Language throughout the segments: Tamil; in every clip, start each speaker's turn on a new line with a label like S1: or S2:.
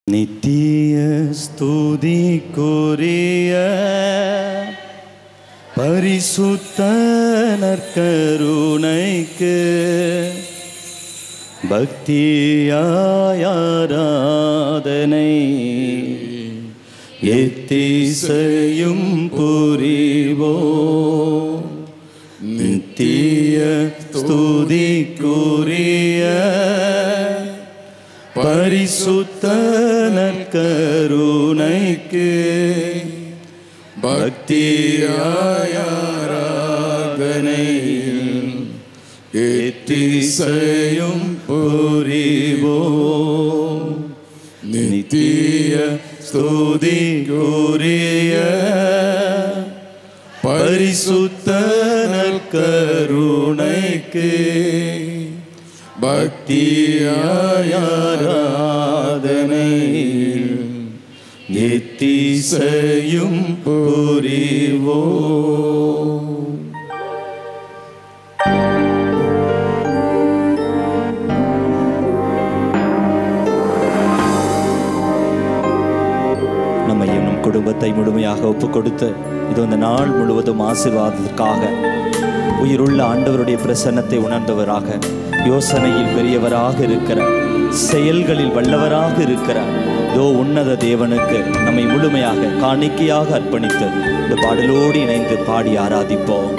S1: நித்திய ஸ்துதிக்குரிய பரிசுத்த நற்கருணைக்கு பக்தியாய் ஆராதனை எத்திசையும் புரிவோம். நித்திய ஸ்துதிக்குரிய பரிசுத்த நற்கருணைக்கு பக்தியாய் ஆராதனை எத்திசையும் புரிவோம். நித்திய ஸ்துதிக்குரிய பரிசுத்த நற்கருணைக்கு பக்தியாய் ஆராதனை எத்திசையும் புரிவோம். நம்மையும் நம் குடும்பத்தை முழுமையாக ஒப்புக் கொடுத்து இது அந்த நாள் முழுவதும் ஆசீர்வாதத்திற்காக உயிருள்ள ஆண்டவருடைய பிரசன்னத்தை உணர்ந்தவராக, யோசனையில் பெரியவராக இருக்கிறார், செயல்களில் வல்லவராக இருக்கிறார். இதோ உன்னத தேவனுக்கு நம்மை முழுமையாக காணிக்கையாக அர்ப்பணித்து இந்த பாடலோடு இணைந்து பாடி ஆராதிப்போம்.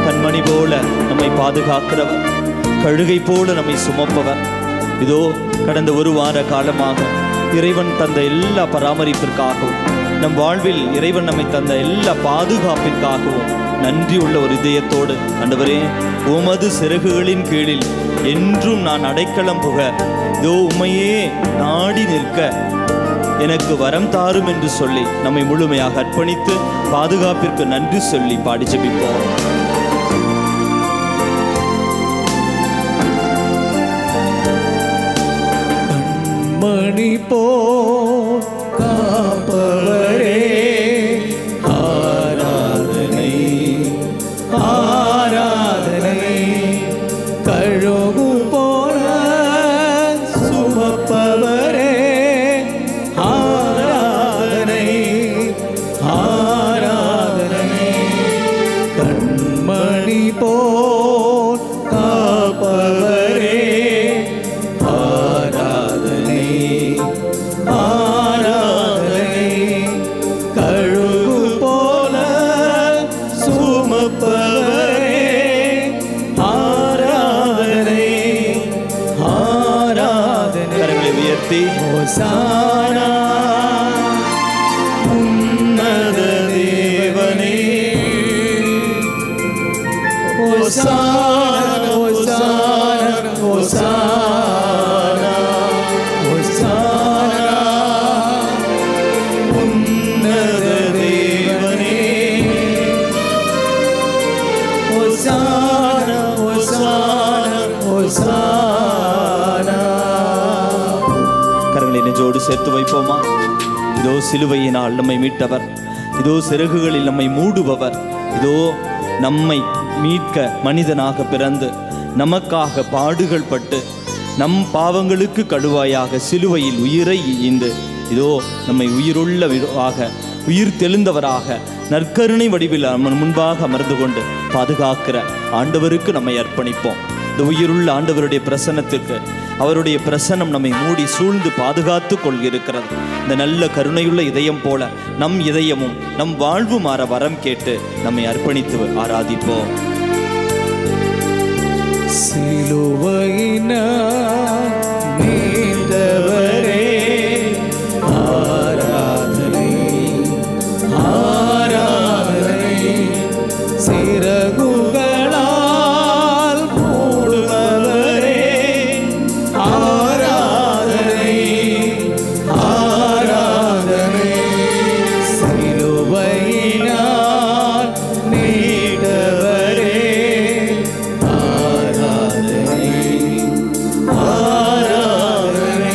S1: கண்மணி போல நம்மை பாதுகாக்கிறவர், கழுகை போல நம்மை சுமப்பவர். இதோ கடந்த ஒரு வார காலமாக இறைவன் தந்த எல்லா பராமரிப்பிற்காகவும், நம் வாழ்வில் இறைவன் நம்மை தந்த எல்லா பாதுகாப்பிற்காகவும் நன்றியுள்ள ஒரு இதயத்தோடு, ஆண்டவரே உமது சிறகுகளின் கீழில் என்றும் நான் அடைக்கலம் புக, இதோ உம்மையே நாடி நிற்க எனக்கு வரம் தாரும் என்று சொல்லி நம்மை முழுமையாக அர்ப்பணித்து பாதுகாப்பிற்கு நன்றி சொல்லி பாடி ஜெபிப்போம்.
S2: கண்மணி போல் காப்பவரே ஆராதனை ஆராதனை, கழுகு போல சுமப்பவரே ஆராதனை ஆராதனை, கண்மணி போல் காப்பவரே ஆராதனை
S1: சேர்த்து வைப்போமா? இதோ சிலுவையினால் நம்மை மீட்டவர், இதோ சிறகுகளில் நம்மை மூடுபவர், இதோ நம்மை மீட்க மனிதனாக பிறந்து நமக்காக பாடுகள் பட்டு நம் பாவங்களுக்கு கடுவாயாக சிலுவையில் உயிரை ஈந்து இதோ நம்மை உயிருள்ளவராக உயிர் தெளிந்தவராக நற்கருணை வடிவில் முன்பாக அமர்ந்து கொண்டு பாதுகாக்கிற ஆண்டவருக்கு நம்மை அர்ப்பணிப்போம். இந்த உயிருள்ள ஆண்டவருடைய பிரசன்னத்திற்கு, அவருடைய பிரசன்னம் நம்மை மூடி சூழ்ந்து பாதுகாத்து கொள்கிறது. இந்த நல்ல கருணையுள்ள இதயம் போல நம் இதயமும் நம் வாழ்வு மாற வரம் கேட்டு நம்மை அர்ப்பணித்து ஆராதிப்போம்.
S2: சிலுவையினால் மீண்டவரே ஆராதனை ஆராதனை, சிறகுகளால் மூடுபவரே ஆராதனை ஆராதனை, சிலுவையினால் மீண்டவரே ஆராதனை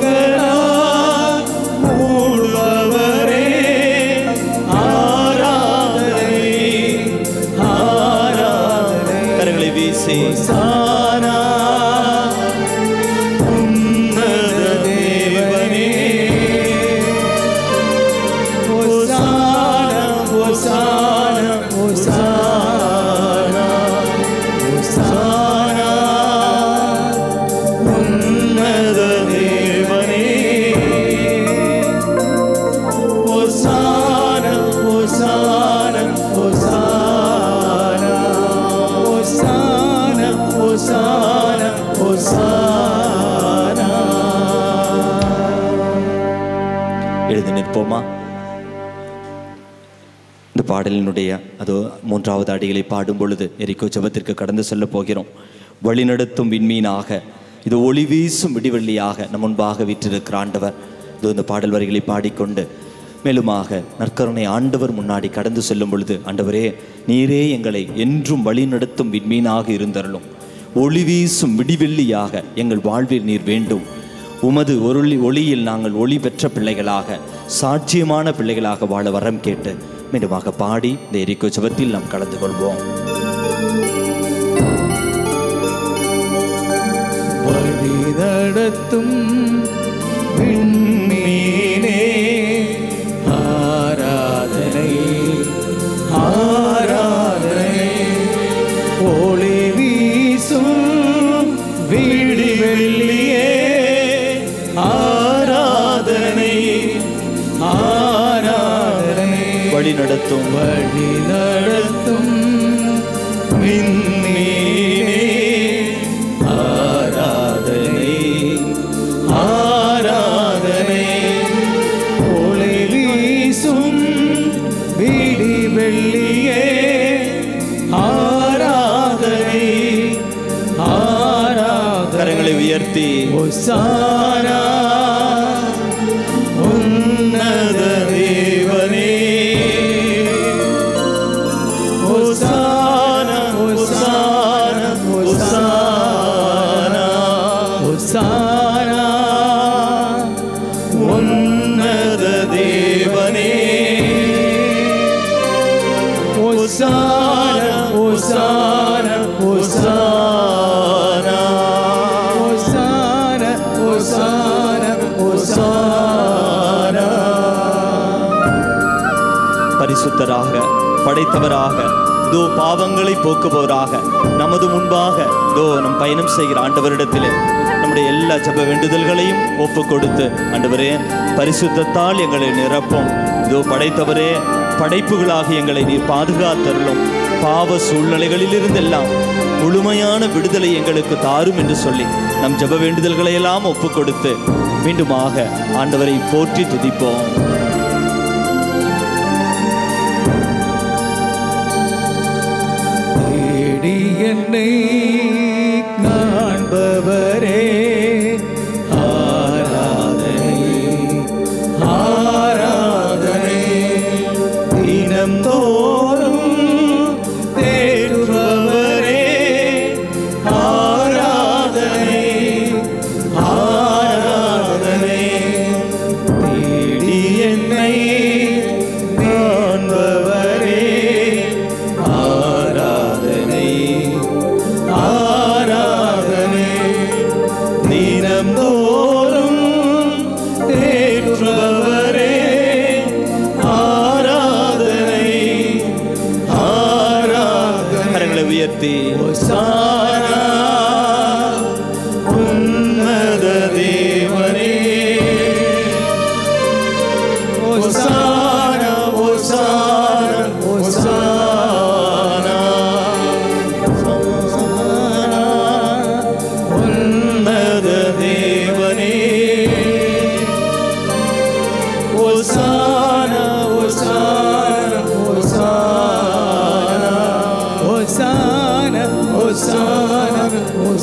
S2: சிறகுகளால் மூடுபவரே ஆராதனை ஆராதனை.
S1: கரங்களை வீசி
S2: ஹோசானா உன்னத தேவனே, ஹோசானா ஹோசானா ஹோசானா ஹோசானா உன்னத தேவனே, ஹோசானா ஹோசானா ஹோசானா ஹோசானா ஹோசானா ஹோசானா.
S1: எழுதி நிற்போமா? இந்த பாடலினுடைய அதோ 3வது அடிகளை பாடும் பொழுது எரிக்கோ ஜெபத்திற்கு கடந்து செல்ல போகிறோம். வழிநடத்தும் விண்மீனாக, இது ஒளி வீசும் விடிவெள்ளியாக நம் முன்பாக வீற்றிருக்கிற ஆண்டவர் இதோ இந்த பாடல் வரிகளை பாடிக்கொண்டு மேலுமாக நற்கருணை ஆண்டவர் முன்னாடி கடந்து செல்லும் பொழுது, ஆண்டவரே நீரே எங்களை என்றும் வழிநடத்தும் விண்மீனாக இருந்தருளும், ஒளி வீசும் விடிவெள்ளியாக எங்கள் வாழ்வில் நீர் வேண்டும், உமது ஒளியில் நாங்கள் ஒளி பெற்ற பிள்ளைகளாக சாட்சியமான பிள்ளைகளாக வாழ வரம் கேட்டு மீண்டுமாக பாடி இந்த எரிக்கோ ஜெபத்தில் நாம் கலந்து கொள்வோம்.
S2: வழி நடத்தும் விண்மீனே ஆராதனை ஆராதனை, ஒளி வீசும் விடிவெள்ளியே ஆராதனை ஆராதனை,
S1: வழி நடத்தும்
S2: விண்மீனே ஆராதனை ஆராதனை, ஒளி வீசும் விடிவெள்ளியே ஆராதனை ஆராதனை.
S1: கரங்களை உயர்த்தி
S2: ஹோசானா உன்னத தேவனே, ஹோசானா ஹோசானா ஹோசானா ஹோசானா உன்னத தேவனே, ஹோசானா ஹோசானா ஹோசானா ஹோசானா ஹோசானா ஹோசானா.
S1: பரிசுத்தராக படைத்தவராக இதோ பாவங்களை போக்குபவராக நமது முன்பாக இதோ நம் பயணம் செய்கிற ஆண்டவரிடத்திலே நம்முடைய எல்லா ஜெப வேண்டுதல்களையும் ஒப்பு கொடுத்து, ஆண்டவரே பரிசுத்தத்தால் எங்களை நிரப்பும், இதோ படைத்தவரே படைப்புகளாக எங்களை நீர் பாதுகாத்தருளும், பாவ சூழ்நிலைகளிலிருந்தெல்லாம் முழுமையான விடுதலை எங்களுக்கு தாரும் என்று சொல்லி நம் ஜெப வேண்டுதல்களை எல்லாம் ஒப்பு கொடுத்து மீண்டுமாக ஆண்டவரை போற்றி துதிப்போம்.
S2: தேடி என்னை காண்பவரே ஆராதனை ஆராதனை, தினம் தோறும் தேடுபவரே ஆராதனை ஆராதனை,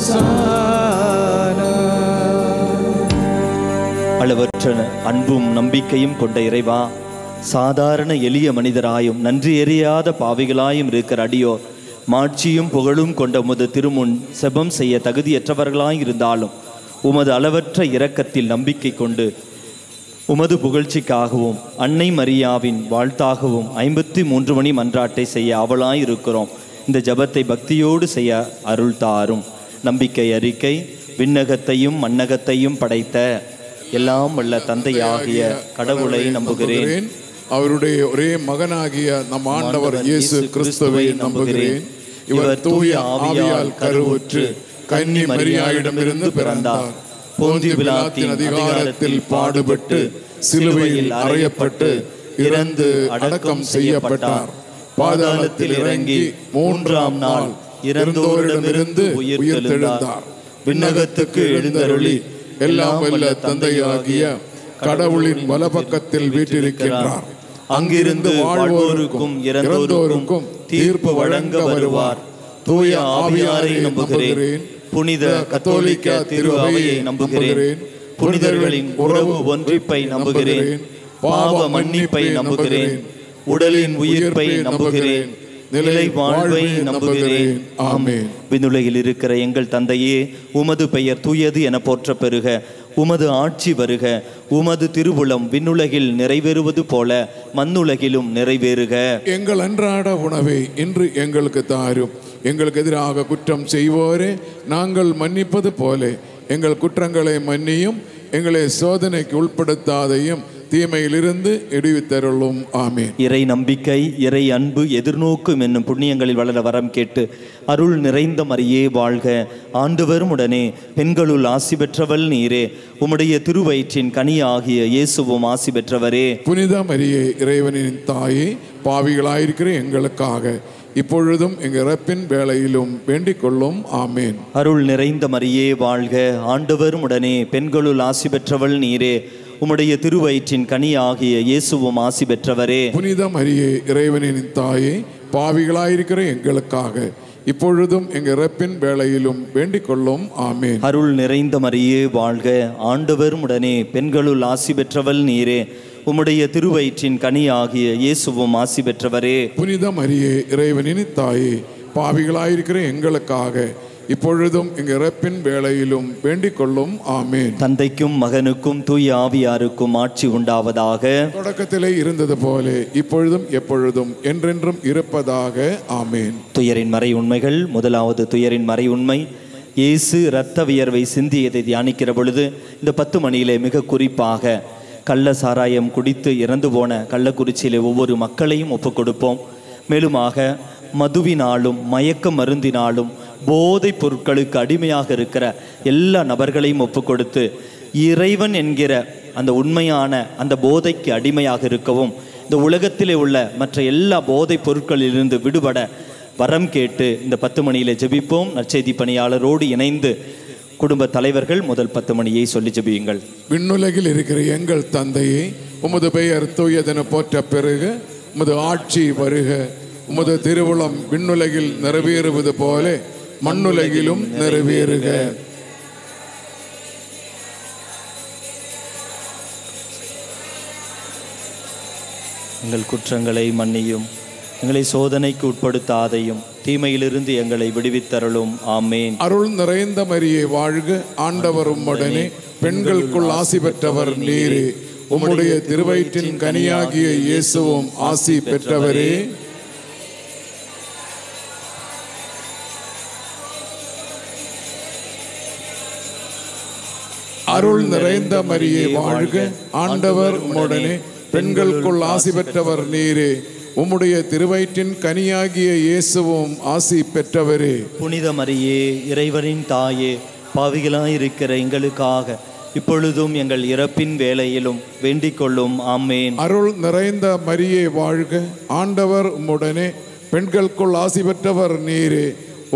S2: ஓசானா.
S1: அளவற்ற அன்பும் நம்பிக்கையும் கொண்ட இறைவா, சாதாரண எளிய மனிதராயும் நன்றி எறியாத பாவிகளாயும் இருக்கிற அடியோர் மாட்சியும் புகழும் கொண்ட உமது திருமுன் செபம் செய்ய தகுதியற்றவர்களாய் இருந்தாலும் உமது அளவற்ற இரக்கத்தில் நம்பிக்கை கொண்டு உமது புகழ்ச்சிக்காகவும் அன்னை மரியாவின் வாழ்த்தாகவும் 53 மணி மன்றாட்டை செய்ய ஆவலாய் இருக்கிறோம். இந்த ஜபத்தை பக்தியோடு செய்ய அருள் தாரும். நம்பிக்கை அறிக்கை. விண்ணகத்தையும் மண்ணகத்தையும் படைத்த எல்லாம் வல்ல தந்தையாகிய கடவுளை நம்புகிறேன்.
S3: அவருடைய ஒரே மகனாகிய நம் ஆண்டவர் இயேசு கிறிஸ்துவை நம்புகிறேன். இவர் தூய ஆவியால் கருவுற்று கன்னி மரியாயிடமிருந்து பிறந்தார். போந்திய பிலாத்தின் அதிகாரத்தில் பாடுபட்டு சிலுவையில் அறையப்பட்டு இறந்து அடக்கம் செய்யப்பட்டார். பாதாளத்தில் இறங்கி 3ஆம் நாள் இறந்தோரிடமிருந்து உயிர்த்தெழுந்தார். விண்ணகத்துக்கு எழுந்தருளி எல்லாம் வல்ல தந்தையாகிய கடவுளின் வலப்பக்கத்தில் வீற்றிருக்கின்றார். அங்கிருந்து வாழ்வோருக்கும் இறந்தோருக்கும் தீர்ப்பு வழங்க வருவார். தூய ஆவியாரை நம்புகிறேன். புனித கத்தோலிக்க திரு அவையை நம்புகிறேன். புனிதர்களின் உறவு ஒன்றிப்பை நம்புகிறேன். பாவ மன்னிப்பை நம்புகிறேன். உடலின் உயிர்ப்பை நம்புகிறேன். நிலை வாழ்வை நம்புகிறேன். ஆமென்.
S1: விண்ணுலகில் இருக்கிற எங்கள் தந்தையே, உமது பெயர் தூயது என போற்ற பெறுக. உமது ஆட்சி வருக. உமது திருவுளம் விண்ணுலகில் நிறைவேறுவது போல மண்ணுலகிலும் நிறைவேறுக.
S3: எங்கள் அன்றாட உணவை இன்று எங்களுக்கு தாரும். எங்களுக்கு எதிராக குற்றம் செய்வோரே நாங்கள் மன்னிப்பது போல எங்கள் குற்றங்களை மன்னியும். எங்களை சோதனைக்கு உட்படுத்தாதையும் தீமையிலிருந்து விடுவித்தருளும். ஆமென்.
S1: இறை நம்பிக்கை, இறை அன்பு, எதிர்நோக்கும் என்னும் புண்ணியங்களில் வளர வரம் கேட்டு அருள் நிறைந்த மரியே வாழ்க. ஆண்டவரும் உடனே பெண்களுள் ஆசி பெற்றவள் நீரே. உம்முடைய திருவயிற்றின் கனியாகிய இயேசுவும் ஆசி பெற்றவரே.
S3: புனித மரியே, இறைவனின் தாயே, பாவிகளாயிருக்கிற எங்களுக்காக இப்பொழுதும் எங்கள் இறப்பின் வேளையிலும் வேண்டிக் கொள்ளும். ஆமேன்.
S1: அருள் நிறைந்த மரியே வாழ்க. ஆண்டவரும் உடனே பெண்களுள் ஆசி பெற்றவள் நீரே. உம்முடைய திருவயிற்றின் கனியாகிய இயேசுவும் ஆசி பெற்றவரே.
S3: புனித மரியே, இறைவனின் தாயே, பாவிகளாயிருக்கிற எங்களுக்காக இப்பொழுதும் எங்கள் இறப்பின் வேளையிலும் வேண்டிக் கொள்ளும். ஆமேன்.
S1: அருள் நிறைந்த மரியே வாழ்க. ஆண்டவரும் உடனே பெண்களுள் ஆசி பெற்றவள் நீரே. உம்முடைய திருவயிற்றின் கனியாகிய இயேசுவும் ஆசி பெற்றவரே.
S3: புனித மரியே, இறைவனின் தாயே, பாவிகளாயிருக்கிற எங்களுக்காக இப்பொழுதும் எங்கள் இறப்பின் வேளையிலும் வேண்டிக் கொள்ளும். ஆமேன்.
S1: தந்தைக்கும் மகனுக்கும் தூய ஆவியாருக்கும் ஆட்சி உண்டாவதாக.
S3: தொடக்கத்திலே இருந்தது போல இப்பொழுதும் எப்பொழுதும் என்றென்றும் இருப்பதாக. ஆமேன்.
S1: துயரின் மறை உண்மைகள். முதலாவது துயரின் மறை உண்மை. இயேசு இரத்த வியர்வை சிந்தியதை தியானிக்கிற பொழுது இந்த 10 மணியிலே மிக குறிப்பாக கள்ள சாராயம் குடித்து இறந்து போன கள்ளக்குறிச்சியிலே ஒவ்வொரு மக்களையும் ஒப்புக் கொடுப்போம். மேலுமாக மதுவினாலும் மயக்க மருந்தினாலும் போதைப் பொருட்களுக்கு அடிமையாக இருக்கிற எல்லா நபர்களையும் ஒப்புக் கொடுத்து இறைவன் என்கிற அந்த உண்மையான அந்த போதைக்கு அடிமையாக இருக்கவும், இந்த உலகத்திலே உள்ள மற்ற எல்லா போதைப் பொருட்களிலிருந்து விடுபட வரம் கேட்டு இந்த 10 மணியிலே ஜெபிப்போம். நற்செய்தி பணியாளரோடு இணைந்து குடும்ப தலைவர்கள் முதல் 10 மணியை சொல்லி ஜெபியுங்கள்.
S3: விண்ணுலகில் இருக்கிற எங்கள் தந்தையே, உமது பெயர் தூயதென போற்ற பெருக. உமது ஆட்சி வருக. உமது திருவுளம் விண்ணுலகில் நிறைவேறுவது போல மண்ணுலகிலும் நிறைவேறுக.
S1: எங்கள் குற்றங்களை மன்னியும். எங்களை சோதனைக்கு உட்படுத்தாதையும் தீமையிலிருந்து எங்களை விடுவித்தருளும். ஆமேன்.
S3: அருள் நிறைந்த மரியே வாழ்க. ஆண்டவர் உம்முடனே பெண்களுக்குள் ஆசி பெற்றவர் நீரே. உம்முடைய திருவயிற்றின் கனியாகிய இயேசுவும் ஆசி பெற்றவரே. அருள் நிறைந்த மரியே வாழ்க. ஆண்டவர் உம்முடனே பெண்களுக்குள் ஆசி பெற்றவர் நீரே. உம்முடைய திருவயிற்றின் கனியாகிய இயேசுவும் ஆசி பெற்றவரே.
S1: புனித மரியே, இறைவனின் தாயே, பாவிகளாயிருக்கிற எங்களுக்காக இப்பொழுதும் எங்கள் இறப்பின் வேளையிலும் வேண்டிக் கொள்ளும். ஆமேன்.
S3: அருள் நிறைந்த மரியே வாழ்க. ஆண்டவர் உம்முடனே பெண்களுக்குள் ஆசி பெற்றவர் நீரே.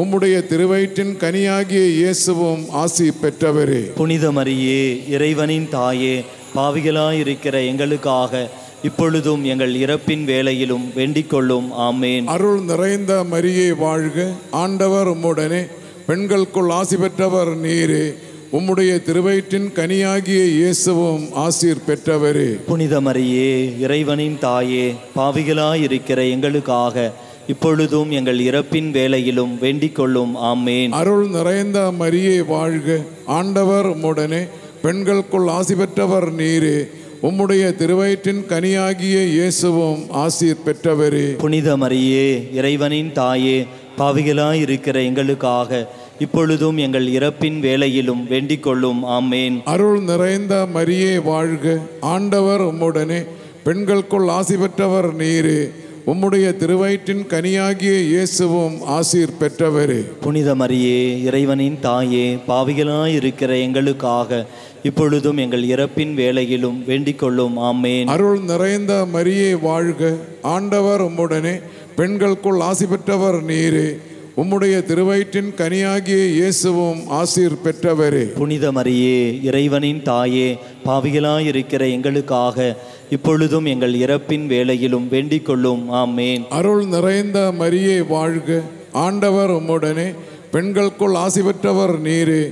S3: உம்முடைய திருவயிற்றின் கனியாகிய இயேசுவும் ஆசி பெற்றவரே.
S1: புனித மரியே, இறைவனின் தாயே, பாவிகளாயிருக்கிற எங்களுக்காக இப்பொழுதும் எங்கள் இறப்பின் வேளையிலும் வேண்டிக் கொள்ளும். ஆமேன்.
S3: அருள் நிறைந்த மரியே வாழ்க. ஆண்டவர் உம்முடனே பெண்களுக்குள் ஆசி பெற்றவர் நீரே. உம்முடைய திருவயிற்றின் கனியாகிய இயேசுவும் ஆசீர் பெற்றவரே.
S1: புனித மரியே, இறைவனின் தாயே, பாவிகளாயிருக்கிற எங்களுக்காக இப்பொழுதும் எங்கள் இறப்பின் வேளையிலும் வேண்டிக் கொள்ளும். ஆமேன்.
S3: அருள் நிறைந்த மரியே வாழ்க, ஆண்டவர் உம்முடனே. பெண்களுக்குள் ஆசி பெற்றவர் நீரே. உம்முடைய திருவயிற்றின் கனியாகிய இயேசுவும் ஆசீர் பெற்றவரே.
S1: புனித மரியே, இறைவனின் தாயே, பாவிகளாயிருக்கிற எங்களுக்காக இப்பொழுதும் எங்கள் இறப்பின் வேளையிலும் வேண்டிக் கொள்ளும். ஆமேன்.
S3: அருள் நிறைந்த மரியே வாழ்க, ஆண்டவர் உம்முடனே. பெண்களுக்குள் ஆசி பெற்றவர் நீரே. உம்முடைய திருவயிற்றின் கனியாகிய இயேசுவும் ஆசீர் பெற்றவரே.
S1: புனித மரியே, இறைவனின் தாயே, பாவிகளாயிருக்கிற எங்களுக்காக இப்பொழுதும் எங்கள் இறப்பின் வேளையிலும் வேண்டிக் கொள்ளும். ஆமேன்.
S3: அருள் நிறைந்த மரியே வாழ்க, ஆண்டவர் உம்முடனே. பெண்களுக்குள் ஆசி பெற்றவர் நீரே. உம்முடைய திருவயிற்றின் கனியாகிய இயேசுவும் ஆசீர் பெற்றவரே.
S1: புனித மரியே, இறைவனின் தாயே, பாவிகளாயிருக்கிற எங்களுக்காக இப்பொழுதும் எங்கள் இறப்பின் வேளையிலும் வேண்டிக் கொள்ளும். ஆமேன்.
S3: அருள் நிறைந்த மரியே வாழ்க, ஆண்டவர் உம்முடனே. பெண்களுக்குள் ஆசி பெற்றவர் நீரே.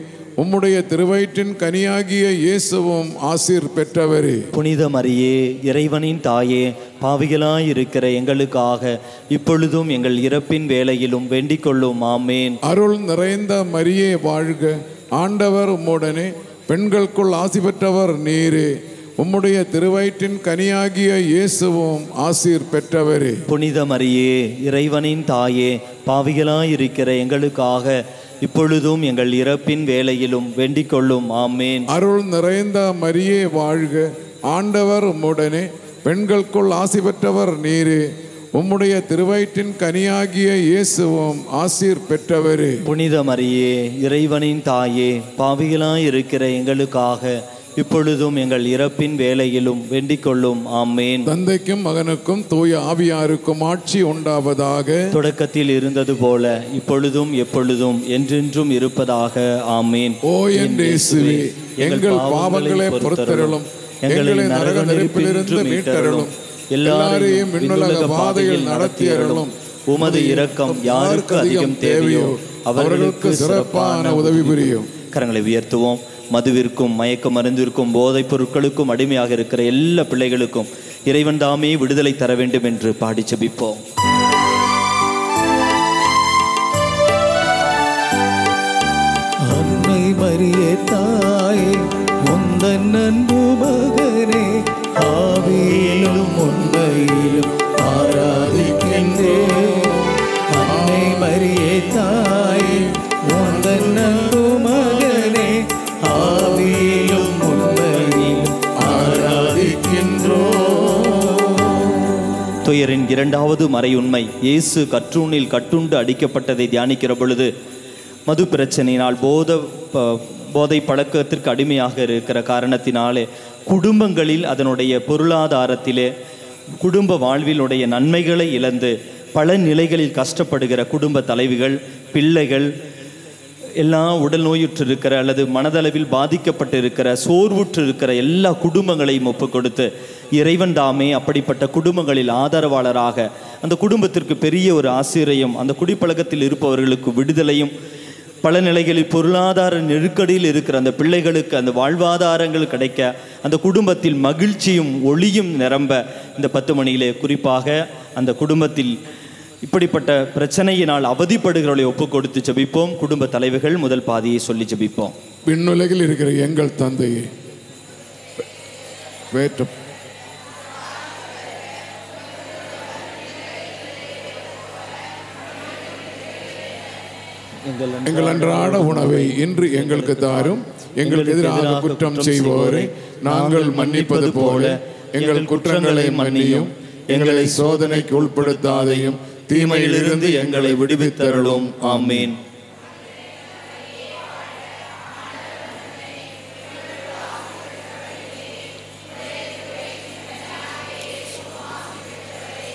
S3: உம்முடைய திருவயிற்றின் கனியாகிய இயேசுவும் ஆசீர் பெற்றவரே.
S1: புனித மரியே, இறைவனின் தாயே, பாவிகளாயிருக்கிற எங்களுக்காக இப்பொழுதும் எங்கள் இறப்பின் வேளையிலும் வேண்டிக் கொள்ளும். ஆமேன்.
S3: அருள் நிறைந்த மரியே வாழ்க, ஆண்டவர் உம்முடனே. பெண்களுக்குள் ஆசி பெற்றவர் நீரே. உம்முடைய திருவயிற்றின் கனியாகிய இயேசுவும் ஆசீர் பெற்றவரே.
S1: புனித மரியே, இறைவனின் தாயே, பாவிகளாயிருக்கிற எங்களுக்காக இப்பொழுதும் எங்கள் இறப்பின் வேளையிலும் வேண்டிக் கொள்ளும். ஆமேன்.
S3: அருள் நிறைந்த மரியே வாழ்க, ஆண்டவர் உம்முடனே. பெண்களுக்குள் ஆசி பெற்றவர் நீரே. உம்முடைய திருவயிற்றின் கனியாகிய இயேசுவும் ஆசீர் பெற்றவரே.
S1: புனித மரியே, இறைவனின் தாயே, பாவிகளாயிருக்கிற எங்களுக்காக இப்பொழுதும் எங்கள் இறப்பின் வேளையிலும் வேண்டிக் கொள்ளும். ஆமேன்.
S3: தந்தைக்கும் மகனுக்கும் தூய ஆவியாருக்கும் ஆட்சி உண்டாவதாக.
S1: தொடக்கத்தில் இருந்தது போல இப்பொழுதும் எப்பொழுதும் என்றென்றும் இருப்பதாக. ஆமேன்.
S3: ஓ என் இயேசுவே, எங்கள் பாவங்களை பொறுத்தருளும், எங்களை நரக நெருப்பிலிருந்து மீட்டருளும், எல்லாரையும் விண்ணுலக பாதையில் நடத்தியருளும்.
S1: உமது இரக்கம் யாருக்கு அதிகம் தேவையோ அவர்களுக்கு சிறப்பான உதவி புரியும். கரங்களை உயர்த்துவோம். மதுவிற்கும் மயக்க மருந்திற்கும் போதைப் பொருட்களுக்கும் அடிமையாக இருக்கிற எல்லா பிள்ளைகளுக்கும் இறைவன் தாமே விடுதலை தர வேண்டும் என்று பாடி ஜெபிப்போம்.
S2: அன்னை மரியே தாயே, உந்தன் அன்பு மகனே, ஆவியிலும் உண்மையிலும் ஆராதிக்கின்றேன். அன்னை மரியே தாயே, உந்தன் அன்பு மகனே, ஆவியிலும் உண்மையிலும் ஆராதிக்கின்றோம்.
S1: துயரின் இரண்டாவது மறையுண்மை, இயேசு கற்றூனில் கட்டுண்டு அடிக்கப்பட்டதை தியானிக்கிற பொழுது மது பிரச்சனையினால் போதை பழக்கத்திற்கு அடிமையாக இருக்கிற காரணத்தினாலே குடும்பங்களில் அதனுடைய பொருளாதாரத்திலே குடும்ப வாழ்விலுடைய நன்மைகளை இழந்து பல நிலைகளில் கஷ்டப்படுகிற குடும்ப தலைவிகள், பிள்ளைகள், எல்லா உடல் நோயுற்று இருக்கிற அல்லது மனதளவில் பாதிக்கப்பட்டு இருக்கிற, சோர்வுற்று இருக்கிற எல்லா குடும்பங்களையும் ஒப்பு கொடுத்து இறைவன் தாமே அப்படிப்பட்ட குடும்பங்களில் ஆதரவாளராக அந்த குடும்பத்திற்கு பெரிய ஒரு ஆசிரியம், அந்த குடிப்பழக்கத்தில் இருப்பவர்களுக்கு விடுதலையும், பல நிலைகளில் பொருளாதார நெருக்கடியில் இருக்கிற அந்த பிள்ளைகளுக்கு அந்த வாழ்வாதாரங்கள் கிடைக்க, அந்த குடும்பத்தில் மகிழ்ச்சியும் ஒளியும் நிரம்ப இந்த 10 மணியிலே குறிப்பாக அந்த குடும்பத்தில் இப்படிப்பட்ட பிரச்சனையினால் அவதிப்படுகிறவர்களை ஒப்பு கொடுத்து ஜெபிப்போம். குடும்ப தலைவர்கள் முதல் பாதியை சொல்லி ஜெபிப்போம்.
S3: விண்ணுலகில் இருக்கிற எங்கள் தந்தையே, எங்கள் அன்றாட உணவை இன்று எங்களுக்கு தாரும். எங்களுக்கு எதிராக குற்றம் செய்வோரை நாங்கள் மன்னிப்பது போல எங்கள் குற்றங்களை மன்னியும். எங்களை சோதனைக்கு உட்படுத்தாதையும், தீமையிலிருந்து எங்களை விடுவித்தருளும்.
S1: ஆமேன்.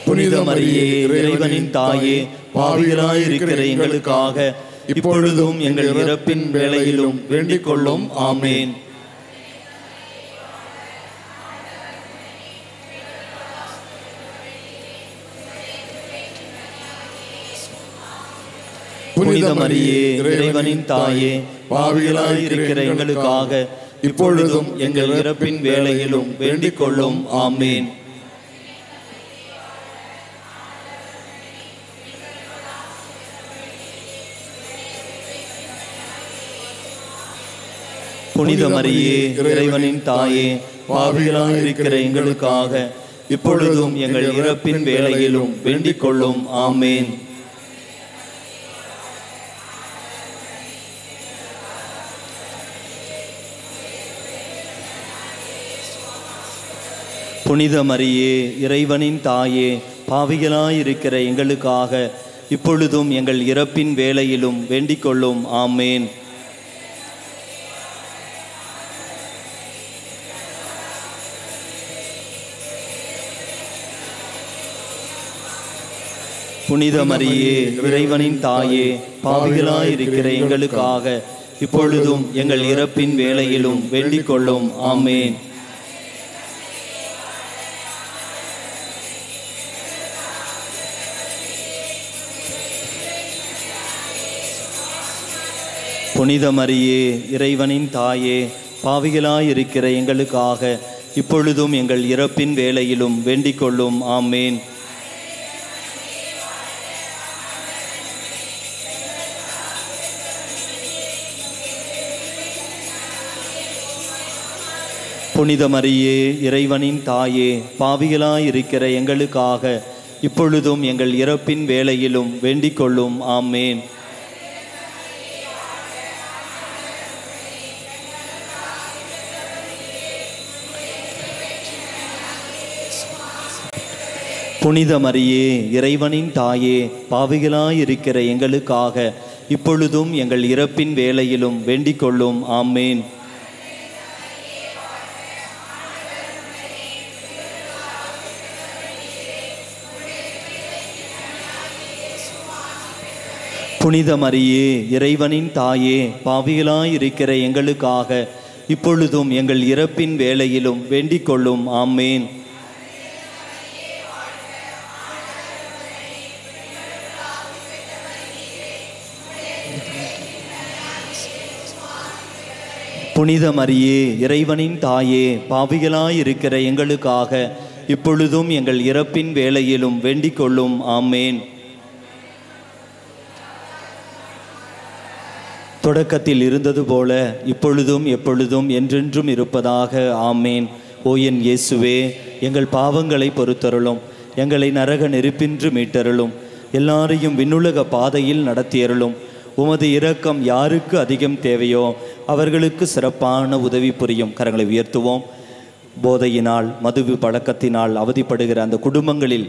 S1: புனித மரியே, இறைவனின் தாயே, பாவிகளாயிருக்கிற எங்களுக்காக இப்பொழுதும் எங்கள் இறப்பின் வேளையிலும் வேண்டிக் கொள்ளும். ஆமேன்.
S3: புனித
S1: புனித மரியே இறைவனின் தாயே, பாவிகளாயிருக்கிற எங்களுக்காக இப்பொழுதும் எங்கள் இறப்பின் வேளையிலும் வேண்டிக் கொள்ளும். ஆமேன். புனித மரியே இறைவனின் தாயே, பாவிகளாயிருக்கிற எங்களுக்காக இப்பொழுதும் எங்கள் இறப்பின் வேளையிலும் வேண்டிக் கொள்ளும். ஆமேன். புனித மரியே இறைவனின் தாயே, பாவிகளாயிருக்கிற எங்களுக்காக இப்பொழுதும் எங்கள் இறப்பின் வேளையிலும் வேண்டிக் கொள்ளும். ஆமேன். புனித மரியே இறைவனின் தாயே, பாவிகளாயிருக்கிற எங்களுக்காக இப்பொழுதும் எங்கள் இறப்பின் வேளையிலும் வேண்டிக் கொள்ளும். ஆமேன். புனித மரியே இறைவனின் தாயே, பாவிகளாயிருக்கிற எங்களுக்காக இப்பொழுதும் எங்கள் இறப்பின் வேளையிலும் வேண்டிக் கொள்ளும். ஆமேன். புனித மரியே இறைவனின் தாயே, பாவிகளாயிருக்கிற எங்களுக்காக இப்பொழுதும் எங்கள் இறப்பின் வேளையிலும் வேண்டிக் கொள்ளும். ஆமேன். புனித மரியே இறைவனின் தாயே, பாவிகளாயிருக்கிற எங்களுக்காக இப்பொழுதும் எங்கள் இறப்பின் வேளையிலும் வேண்டிக் கொள்ளும். ஆமேன். புனித மரியே இறைவனின் தாயே, பாவிகளாயிருக்கிற எங்களுக்காக இப்பொழுதும் எங்கள் இறப்பின் வேளையிலும் வேண்டிக் கொள்ளும். ஆமேன். புனித மரியே இறைவனின் தாயே, பாவிகளாயிருக்கிற எங்களுக்காக இப்பொழுதும் எங்கள் இறப்பின் வேளையிலும் வேண்டிக் கொள்ளும். ஆமேன். தொடக்கத்தில் இருந்தது போல இப்பொழுதும் எப்பொழுதும் என்றென்றும் இருப்பதாக. ஆமேன். ஓ என் இயேசுவே, எங்கள் பாவங்களை பொறுத்தருளும், எங்களை நரக நெருப்பின்று மீட்டருளும், எல்லாரையும் விண்ணுலக பாதையில் நடத்தியருளும். உமது இரக்கம் யாருக்கு அதிகம் தேவையோ அவர்களுக்கு சிறப்பான உதவி புரியும். கரங்களை உயர்த்துவோம். போதையினால், மது பழக்கத்தினால் அவதிப்படுகிற அந்த குடும்பங்களில்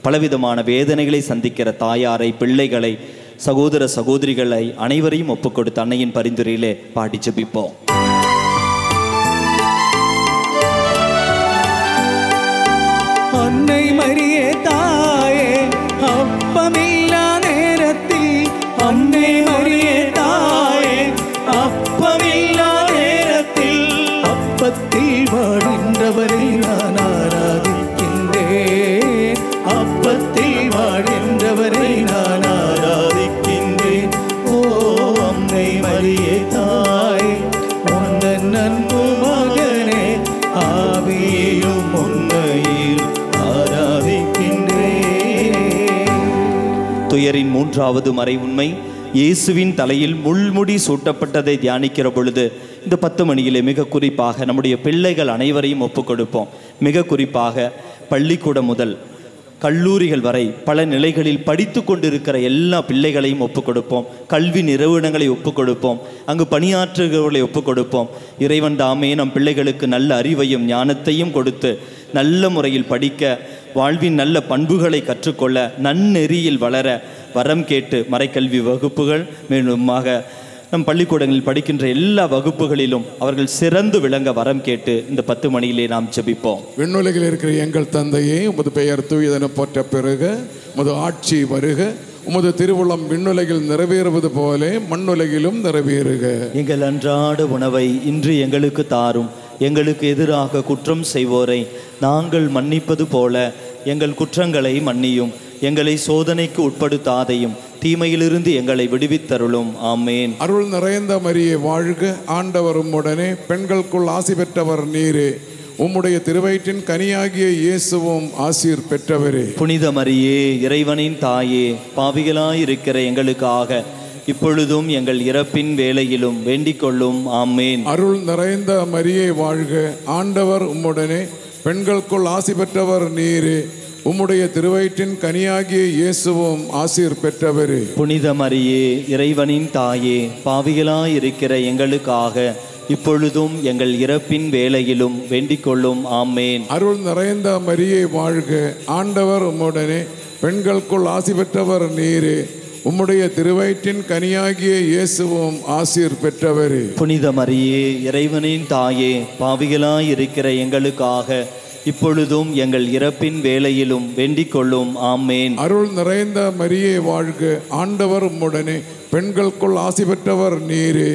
S1: பலவிதமான வேதனைகளை சந்திக்கிற தாயாரை, பிள்ளைகளை, சகோதர சகோதரிகளை அனைவரையும் ஒப்புக்கொடுத்த அன்னையின் பரிந்துரையிலே பாடி ஜெபிப்போம்.
S2: அன்னை மரியே தாயே, அப்பமில்லா நேரத்தில், அன்னை மரியே தாயே, அப்பமில்லா நேரத்தில், அப்பத்தில் வாழ்கின்றவரை நான் ஆராதிக்கின்றேன், அப்பத்தில் வாழ்கின்றவரை நான் ஆராதிக்கின்றேன். ஓ அன்னை மரியே தாயே, உந்தன் அன்பு மகனே, ஆவியிலும் உண்மையில் ஆராதிக்கின்றேன்.
S1: துயரின் மூன்றாவது மறை உண்மை, இயேசுவின் தலையில் முள்முடி சூட்டப்பட்டதை தியானிக்கிற பொழுது இந்த 10 மணியிலே மிக குறிப்பாக நம்முடைய பிள்ளைகள் அனைவரையும் ஒப்புக் கொடுப்போம். மிக குறிப்பாக பள்ளிக்கூடம் முதல் கல்லூரிகள் வரை பல நிலைகளில் படித்து கொண்டிருக்கிற எல்லா பிள்ளைகளையும் ஒப்புக் கொடுப்போம். கல்வி நிறுவனங்களை ஒப்புக் கொடுப்போம். அங்கு பணியாற்றுகிறவர்களை ஒப்புக் கொடுப்போம். இறைவன் தாமே நம் பிள்ளைகளுக்கு நல்ல அறிவையும் ஞானத்தையும் கொடுத்து நல்ல முறையில் படிக்க, வாழ்வின் நல்ல பண்புகளை கற்றுக்கொள்ள, நன்னெறியில் வளர வரம் கேட்டு மறைக்கல்வி வகுப்புகள், மேலுமாக நம் பள்ளிக்கூடங்களில் படிக்கின்ற எல்லா வகுப்புகளிலும் அவர்கள் சிறந்து விளங்க வரம் கேட்டு இந்த 10 மணியிலே நாம் ஜெபிப்போம்.
S3: விண்ணுலகில் இருக்கிற எங்கள் தந்தையே, உமது பெயர் தூயதென போற்ற பெருக, உமது ஆட்சி வருக, உமது திருவுளம் விண்ணுலகில் நிறைவேறுவது போல மண்ணுலகிலும் நிறைவேறுக.
S1: எங்கள் அன்றாட உணவை இன்று எங்களுக்கு தாரும். எங்களுக்கு எதிராக குற்றம் செய்வோரை நாங்கள் மன்னிப்பது போல எங்கள் குற்றங்களை மன்னியும். எங்களை சோதனைக்கு உட்படுத்தாதையும் தீமையிலிருந்து எங்களை விடுவித்தருளும். ஆமேன்.
S3: அருள் நிறைந்த மரியே வாழ்க, ஆண்டவர் உம்முடனே, பெண்களுக்குள் ஆசி பெற்றவர் நீரே, உம்முடைய திருவயிற்றின் கனியாகிய இயேசுவும் ஆசீர் பெற்றவரே.
S1: புனித மரியே, இறைவனின் தாயே, பாவிகளாயிருக்கிற எங்களுக்காக இப்பொழுதும் எங்கள் இறப்பின் வேளையிலும் வேண்டிக் கொள்ளும். ஆமேன்.
S3: அருள் நிறைந்த மரியே வாழ்க, ஆண்டவர் உம்முடனே, பெண்களுக்குள் ஆசி பெற்றவர் நீரே, உம்முடைய திருவயிற்றின் கனியாகிய இயேசுவும் ஆசீர் பெற்றவரே.
S1: புனித மரியே, இறைவனின் தாயே, பாவிகளாயிருக்கிற எங்களுக்காக இப்பொழுதும் எங்கள் இறப்பின் வேளையிலும் வேண்டிக் கொள்ளும். ஆமேன்.
S3: அருள் நிறைந்த மரியே வாழ்க, ஆண்டவர் உம்முடனே, பெண்களுக்குள் ஆசி பெற்றவர் நீரே, உம்முடைய திருவயிற்றின் கனியாகிய இயேசுவும் ஆசீர் பெற்றவரே.
S1: புனித மரியே, இறைவனின் தாயே, பாவிகளாயிருக்கிற எங்களுக்காக இப்பொழுதும் எங்கள் இறப்பின் வேளையிலும் வேண்டிக் கொள்ளும். ஆமேன்.
S3: அருள் நிறைந்த மரியே வாழ்க, ஆண்டவர் உம்முடனே, பெண்களுக்குள் ஆசி பெற்றவர் நீரே,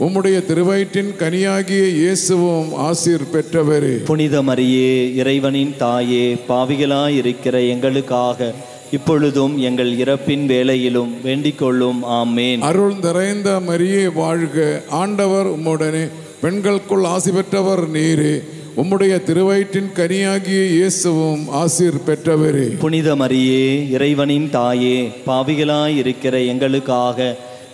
S3: உம்முடைய திருவயிற்றின் கனியாகிய இயேசுவும் ஆசீர் பெற்றவரே.
S1: புனித மரியே, இறைவனின் தாயே, பாவிகளாயிருக்கிற எங்களுக்காக இப்பொழுதும் எங்கள் இறப்பின் வேளையிலும் வேண்டிக் கொள்ளும். ஆமேன்.
S3: அருள் நிறைந்த மரியே வாழ்க, ஆண்டவர் உம்முடனே, பெண்களுக்குள் ஆசி பெற்றவர் நீரே, உம்முடைய திருவயிற்றின் கனியாகிய இயேசுவும் ஆசீர் பெற்றவரே.
S1: புனித மரியே, இறைவனின் தாயே, பாவிகளாயிருக்கிற எங்களுக்காக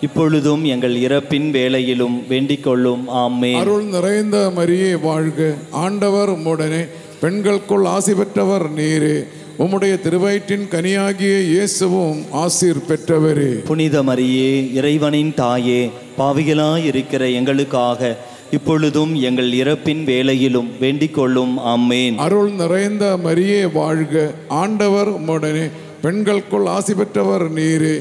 S1: இப்பொழுதும் எங்கள் இறப்பின் வேளையிலும் வேண்டிக் கொள்ளும். ஆமேன்.
S3: அருள் நிறைந்த மரியே வாழ்க, ஆண்டவர் உம்முடனே, பெண்களுக்குள் ஆசி பெற்றவர் நீரே, உம்முடைய திருவயிற்றின் கனியாகிய இயேசுவும் ஆசீர் பெற்றவரே.
S1: புனித மரியே, இறைவனின் தாயே, பாவிகளாயிருக்கிற எங்களுக்காக இப்பொழுதும் எங்கள் இறப்பின் வேளையிலும் வேண்டிக் கொள்ளும். ஆமேன்.
S3: அருள் நிறைந்த மரியே வாழ்க, ஆண்டவர் உம்முடனே, பெண்களுக்குள் ஆசி பெற்றவர் நீரே,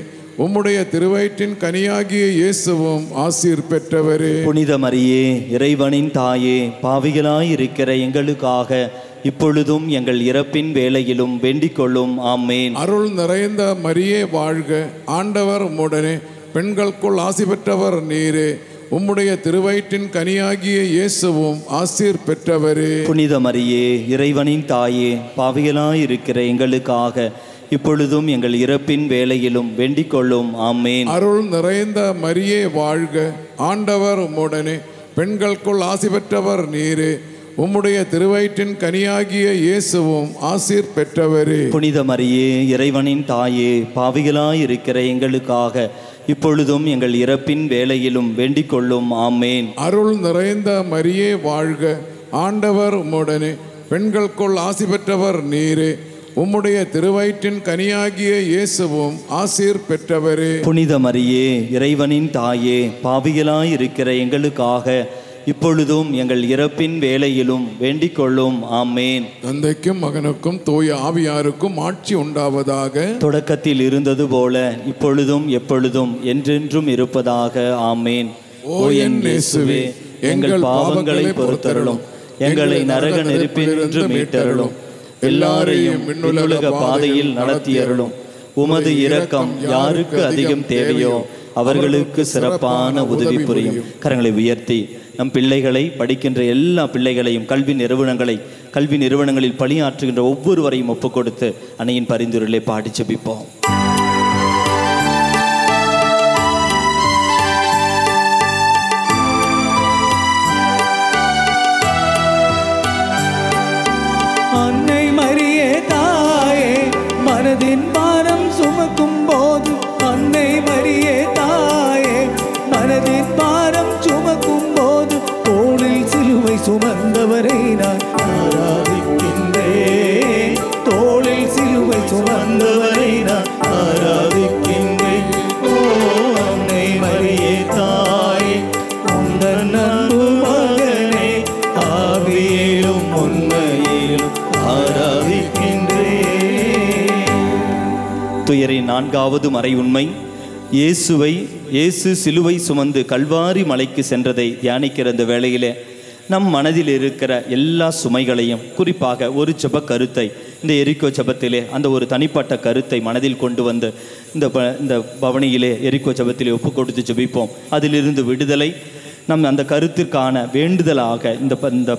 S3: உம்முடைய திருவயிற்றின் கனியாகிய இயேசுவும் ஆசீர் பெற்றவரே.
S1: புனித மரியே, இறைவனின் தாயே, பாவிகளாயிருக்கிற எங்களுக்காக இப்பொழுதும் எங்கள் இறப்பின் வேளையிலும் வேண்டிக் கொள்ளும். ஆமேன்.
S3: அருள் நிறைந்த மரியே வாழ்க, ஆண்டவர் உம்முடனே, பெண்களுக்குள் ஆசி பெற்றவர் நீரே, உம்முடைய திருவயிற்றின் கனியாகிய இயேசுவும் ஆசீர் பெற்றவரே.
S1: புனித மரியே, இறைவனின் தாயே, பாவிகளாயிருக்கிற எங்களுக்காக இப்பொழுதும் எங்கள் இறப்பின் வேளையிலும் வேண்டிக் கொள்ளும். ஆமேன்.
S3: அருள் நிறைந்த மரியே வாழ்க, ஆண்டவர் உம்முடனே, பெண்களுக்குள் ஆசி பெற்றவர் நீரே, உம்முடைய திருவயிற்றின் கனியாகிய இயேசுவும் ஆசீர் பெற்றவரே.
S1: புனித மரியே, இறைவனின் தாயே, பாவிகளாயிருக்கிற எங்களுக்காக இப்பொழுதும் எங்கள் இறப்பின் வேளையிலும் வேண்டிக் கொள்ளும். ஆமேன்.
S3: அருள் நிறைந்த மரியே வாழ்க, ஆண்டவர் உம்முடனே, பெண்களுக்குள் ஆசி பெற்றவர் நீரே, உம்முடைய திருவயிற்றின் கனியாகிய இயேசுவும் ஆசீர் பெற்றவரே.
S1: புனித மரியே, இறைவனின் தாயே, பாவிகளாயிருக்கிற எங்களுக்காக இப்பொழுதும் எங்கள் இறப்பின் வேளையிலும் வேண்டிக் கொள்ளும். ஆமேன்.
S3: தந்தைக்கும் மகனுக்கும் தூய ஆவியாருக்கும் ஆட்சி உண்டாவதாக.
S1: தொடக்கத்தில் இருந்தது போல இப்பொழுதும் எப்பொழுதும் என்றென்றும் இருப்பதாக. ஆமேன்.
S3: ஓ என் இயேசுவே,
S1: எங்கள் பாவங்களை பொறுத்தருளும், எங்களை நரக நெருப்பினின்று மீட்டருளும், எல்லாரையும் விண்ணுலக பாதையில் நடத்தியருளும். உமது இரக்கம் யாருக்கு அதிகம் தேவையோ அவர்களுக்கு சிறப்பான உதவி புரியும். கரங்களை உயர்த்தி நம் பிள்ளைகளை, படிக்கின்ற எல்லா பிள்ளைகளையும், கல்வி நிறுவனங்களில் பணியாற்றுகின்ற ஒவ்வொருவரையும் ஒப்புக் கொடுத்து அன்னையின் பரிந்துரைகளை பாடி ஜெபிப்போம்.
S2: அன்னை மரியே தாயே, மனதின் பாரம் சுமக்கும் போது, அன்னை மரியே தாயே, மனதின் பாரம் சுமக்கும் போது, தோளில் சிலுவை சுமந்தவரை நான் ஆராதிக்கின்றேன். தோளில் சிலுவை சுமந்தவரை நான் ஆராதிக்கின்றேன். ஓ அன்னை மரியே தாயே, உந்தன் அன்பு மகனே, ஆவியிலும் உண்மையிலும் ஆராதிக்கின்றேன்.
S1: துயரின் 4வது மறை உண்மை, இயேசு சிலுவை சுமந்து கல்வாரி மலைக்கு சென்றதை தியானிக்கிற இந்த வேளையிலே நம் மனதில் இருக்கிற எல்லா சுமைகளையும், குறிப்பாக ஒரு ஜெப கருத்தை, இந்த எரிக்கோ ஜெபத்திலே அந்த ஒரு தனிப்பட்ட கருத்தை மனதில் கொண்டு வந்து இந்த பவனியிலே எரிக்கோ ஜெபத்திலே ஒப்பு கொடுத்து ஜெபிப்போம். அதிலிருந்து விடுதலை, நம் அந்த கருத்திற்கான வேண்டுதலாக இந்த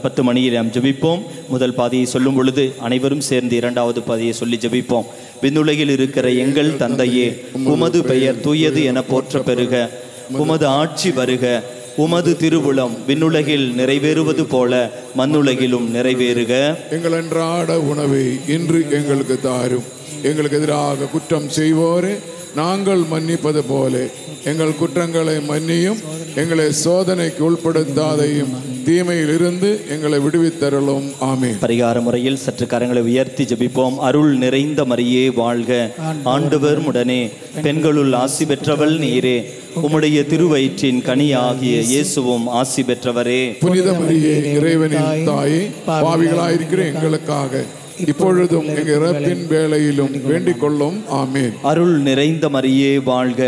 S1: 10 மணியில் நாம் ஜெபிப்போம். முதல் பாதியை சொல்லும் பொழுது அனைவரும் சேர்ந்து 2வது பாதியை சொல்லி ஜெபிப்போம். விண்ணுலகில் இருக்கிற எங்கள் தந்தையே, உமது பெயர் தூயது என போற்ற பெறுக. உமது ஆட்சி வருக. உமது திருவுளம் விண்ணுலகில் நிறைவேறுவது போல மண்ணுலகிலும் நிறைவேறுக.
S3: எங்கள் அன்றாட உணவை இன்று எங்களுக்கு தாரும். எங்களுக்கு எதிராக குற்றம் செய்வோரே நாங்கள் மன்னிப்பது போல எங்கள் குற்றங்களை மன்னியும். எங்களை சோதனைக்கு உட்படுத்தாதையும் தீமையில் இருந்து எங்களை விடுவித்தருளும். ஆமென்.
S1: பரிகார முறையில் சற்று கரங்களை உயர்த்தி ஜெபிப்போம். அருள் நிறைந்த மரியே வாழ்க. ஆண்டவர் உடனே பெண்களுள் ஆசி பெற்றவள் நீரே. உம்முடைய திருவயிற்றின் கனியாகிய இயேசுவும் ஆசி பெற்றவரே.
S3: புனித மரியே, இறைவனின் தாயே, பாவிகளாயிருக்கிற எங்களுக்காக இப்பொழுதும் எங்கள் இறப்பின் வேளையிலும் வேண்டிக் கொள்ளும். ஆமென்.
S1: அருள் நிறைந்த மரியே வாழ்க.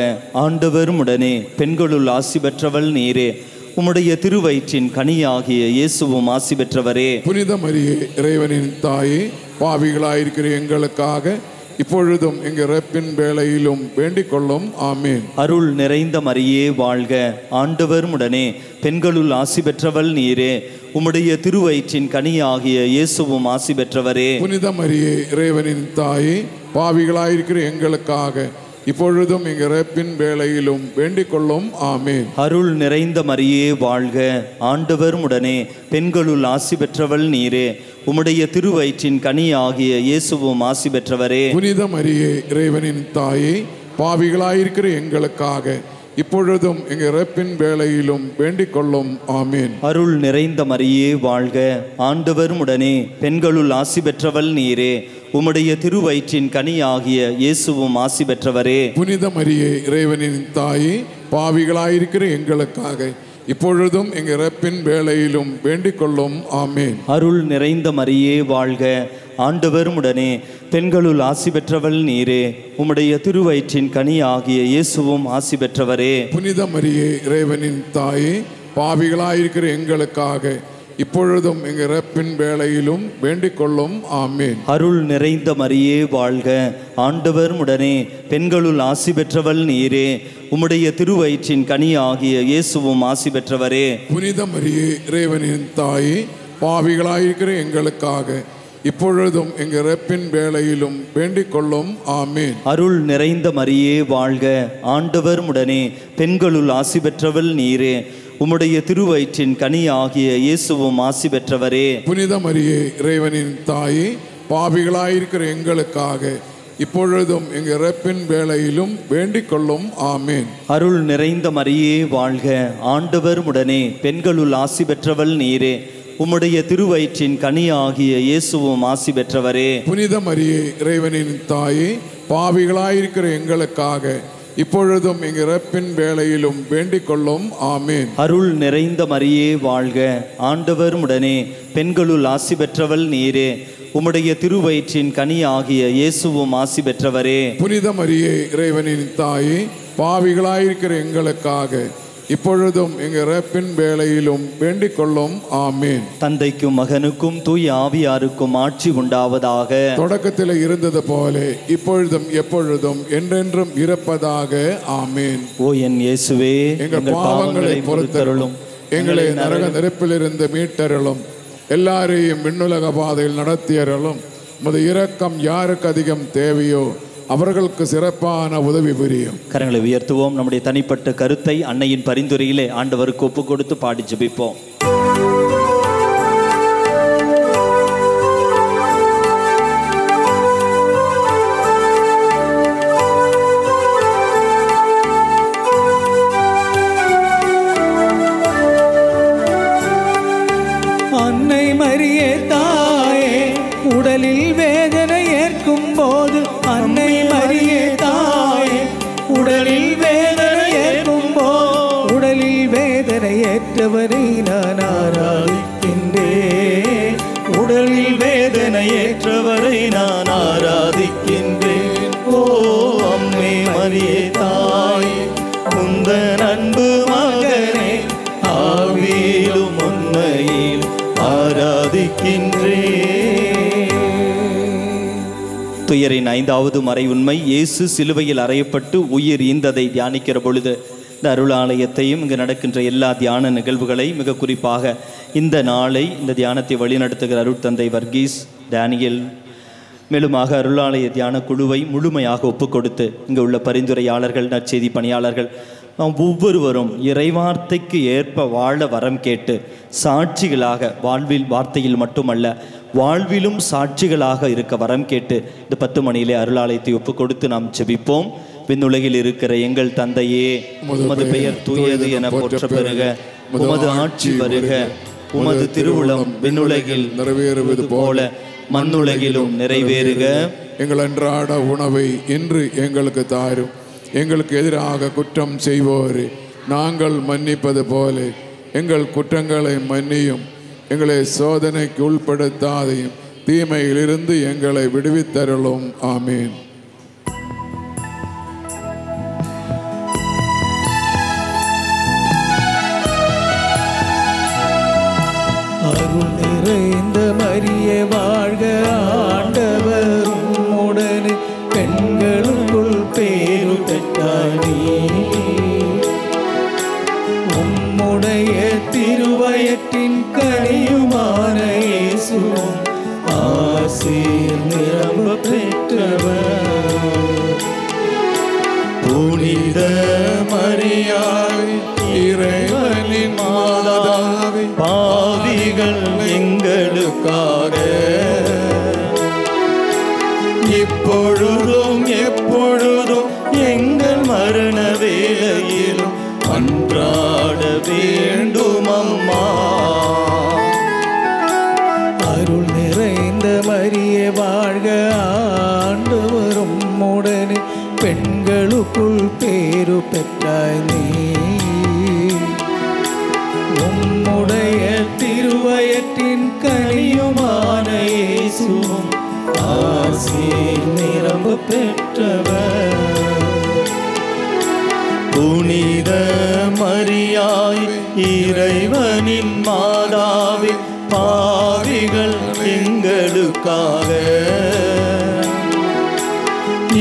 S1: ஆண்டவர் உடனே பெண்களுள் ஆசி பெற்றவள் நீரே. உம்முடைய திருவயிற்றின் கனியாகிய இயேசுவும் ஆசி பெற்றவரே.
S3: புனித மரியே, இறைவனின் தாயே, பாவிகளாயிருக்கிற எங்களுக்காக இப்பொழுதும் எங்கள் இறப்பின் வேளையிலும் வேண்டிக் கொள்ளும். ஆமென்.
S1: அருள் நிறைந்த மரியே வாழ்க. ஆண்டவர் உடனே பெண்களுள் ஆசி பெற்றவள் நீரே. உம்முடைய திருவயிற்றின் கனியாகிய இயேசுவும் ஆசி பெற்றவரே.
S3: புனித மரியே, இறைவனின் தாயே, பாவிகளாயிருக்கிற எங்களுக்காக இப்பொழுதும் எங்கள் இறப்பின் வேளையிலும் வேண்டிக் கொள்ளும். ஆமென்.
S1: அருள் நிறைந்த மரியே வாழ்க. ஆண்டவர் உடனே பெண்களுள் ஆசி பெற்றவள் நீரே. உம்முடைய திருவயிற்றின் கனியாகிய இயேசுவும் ஆசி பெற்றவரே.
S3: புனித மரியே, இறைவனின் தாயே, பாவிகளாயிருக்கிற எங்களுக்காக இப்பொழுதும் எங்கள் இறப்பின் வேளையிலும் வேண்டிக் கொள்ளும். ஆமென்.
S1: அருள் நிறைந்த மரியே வாழ்க. ஆண்டவர் உடனே பெண்களுள் ஆசி பெற்றவள் நீரே. உம்முடைய திருவயிற்றின் கனியாகிய இயேசுவும் ஆசி பெற்றவரே.
S3: புனித மரியே, இறைவனின் தாயே, பாவிகளாயிருக்கிற எங்களுக்காக இப்பொழுதும் எங்கள் இறப்பின் வேளையிலும் வேண்டிக் கொள்ளும். ஆமென்.
S1: அருள் நிறைந்த மரியே வாழ்க. ஆண்டவர் உடனே பெண்களுள் ஆசி பெற்றவள் நீரே. உம்முடைய திருவயிற்றின் கனியாகிய இயேசுவும் ஆசி பெற்றவரே.
S3: புனித மரியே, இறைவனின் தாயே, பாவிகளாயிருக்கிற எங்களுக்காக இப்பொழுதும் எங்கள் இறப்பின் வேளையிலும் வேண்டிக் கொள்ளும். ஆமென்.
S1: அருள் நிறைந்த மரியே வாழ்க. ஆண்டவர் உடனே பெண்களுள் ஆசி பெற்றவள் நீரே. உம்முடைய திருவயிற்றின் கனியாகிய இயேசுவும் ஆசி பெற்றவரே.
S3: புனித மரியே, இறைவனின் தாயே, பாவிகளாயிருக்கிற எங்களுக்காக இப்பொழுதும் எங்கள் இறப்பின் வேளையிலும் வேண்டிக் கொள்ளும். ஆமென்.
S1: அருள் நிறைந்த மரியே வாழ்க. ஆண்டவர் உடனே பெண்களுள் ஆசி பெற்றவள் நீரே. உம்முடைய திருவயிற்றின் கனியாகிய இயேசுவும் ஆசி பெற்றவரே.
S3: புனித மரியே, இறைவனின் தாயே, பாவிகளாயிருக்கிற எங்களுக்காக இப்பொழுதும் எங்கள் இறப்பின் வேளையிலும் வேண்டிக் கொள்ளும். ஆமென்.
S1: அருள் நிறைந்த மரியே வாழ்க. ஆண்டவர் உடனே பெண்களுள் ஆசி பெற்றவள் நீரே. உம்முடைய திருவயிற்றின் கனியாகிய இயேசுவும் ஆசி பெற்றவரே.
S3: புனித மரியே, இறைவனின் தாயே, பாவிகளாயிருக்கிற எங்களுக்காக இப்பொழுதும் எங்கள் இறப்பின் வேளையிலும் வேண்டிக் கொள்ளும். ஆமென்.
S1: அருள் நிறைந்த மரியே வாழ்க. ஆண்டவர் உடனே பெண்களுள் ஆசி பெற்றவள் நீரே. உம்முடைய திருவயிற்றின் கனியாகிய இயேசுவும் ஆசி பெற்றவரே.
S3: புனித மரியே, இறைவனின் தாயே, பாவிகளாயிருக்கிற எங்களுக்காக இப்பொழுதும் எங்கள் இறப்பின் வேளையிலும் வேண்டிக் கொள்ளும். ஆமென்.
S1: தந்தைக்கும் மகனுக்கும் தூய ஆவியாருக்கும் ஆட்சி உண்டாவதாக.
S3: தொடக்கத்தில் இருந்தது போல இப்பொழுதும் எப்பொழுதும் என்றென்றும் இருப்பதாக. ஆமென்.
S1: ஓ என் இயேசுவே,
S3: எங்கள் பாவங்களை பொறுத்தருளும். எங்களை நரக நெருப்பிலிருந்து மீட்டருளும். எல்லாரையும் விண்ணுலக பாதையில் நடத்தியருளும். உமது இரக்கம் யாருக்கு அதிகம் தேவையோ அவர்களுக்கு சிறப்பான உதவி புரியும்.
S1: கரங்களை உயர்த்துவோம். நம்முடைய தனிப்பட்ட கருத்தை அன்னையின் பரிந்துரையிலே ஆண்டவருக்கு ஒப்பு கொடுத்து பாடி ஜெபிப்போம்.
S2: அன்னை மரியே தாயே, உடலில் வேதனை ஏற்கும் போது அன்னை மரியே தாயே, உடலில் வேதனை ஏற்கும் போது உடலில் வேதனை ஏற்றவரை நான் ஆராதிக்கின்றேன். உடலில் வேதனை ஏற்றவரை நான் ஆராதிக்கின்றேன். ஓ அம்மே மரியே தாயே, உந்தன் அன்பு மகனே, ஆவியிலும் உண்மையில் ஆராதிக்கின்றேன்.
S1: துயரின் 5வது மறை உண்மை, இயேசு சிலுவையில் அறையப்பட்டு உயிர் ஈந்ததை தியானிக்கிற பொழுது இந்த அருள் ஆலயத்தையும் இங்கு நடக்கின்ற எல்லா தியான நிகழ்வுகளை, மிக குறிப்பாக இந்த நாளை இந்த தியானத்தை வழிநடத்துகிற அருட்தந்தை வர்கீஸ் டேனியல், மேலுமாக அருளாலய தியான குழுவை முழுமையாக ஒப்புக் கொடுத்து இங்கு உள்ள பரிந்துரையாளர்கள், நற்செய்தி பணியாளர்கள், நாம் ஒவ்வொருவரும் இறைவார்த்தைக்கு ஏற்ப வாழ வரம் கேட்டு சாட்சிகளாக, வாழ்வில் வார்த்தையில் மட்டுமல்ல வாழ்விலும் சாட்சிகளாக இருக்க வரம் கேட்டு இந்த 10 மணியிலே அருளாலயத்தை ஒப்புக் கொடுத்து நாம் ஜெபிப்போம். விண்ணுலகில் இருக்கிற எங்கள் தந்தையே, உமது பெயர் தூயது என போற்ற பெறுக, உமது ஆட்சி வருக, உமது திருவுளம் விண்ணுலகில் நிறைவேறுவது போல மண்ணுலகிலும் நிறைவேறுக.
S3: எங்கள் அன்றாட உணவை இன்று எங்களுக்கு தாரும். எங்களுக்கு எதிராக குற்றம் செய்வோரே நாங்கள் மன்னிப்பது போல எங்கள் குற்றங்களை மன்னியும். எங்களை சோதனைக்கு உட்படுத்தாதையும், தீமையிலிருந்து எங்களை விடுவித்தருளும். ஆமீன்.
S2: அருள் நிறைந்த மரியே வாழ்க, ஆண்டவர் உம்முடனே, பெண்களுக்குள் பேரு பெற்றாய் நீ. உம்முடைய திருவயிற்றின் கனியுமான இயேசுவும் ஆசீர் நிரம்ப பெற்றவர். புனித மரியாய் இறைவனின் மாதாவே, பாவிகள் எங்களுக்காக இப்பொழுதும் எப்பொழுதும் எங்கள் மரண வேளையிலும் அன்றாட வேண்டும் அம்மா. அருள் நிறைந்த மரியே வாழ்க, ஆண்டவர் உம்முடனே, பெண்களுக்குள் பேரு பெற்றாய் நீ. உம்முடைய திருவயிற்றின் கனியுமான இயேசுவும் ஆசீர் நிரம்ப பெற்றவர். புனித மரியாய் இறைவனின் மாதாவே, பாவிகள் எங்களுக்காக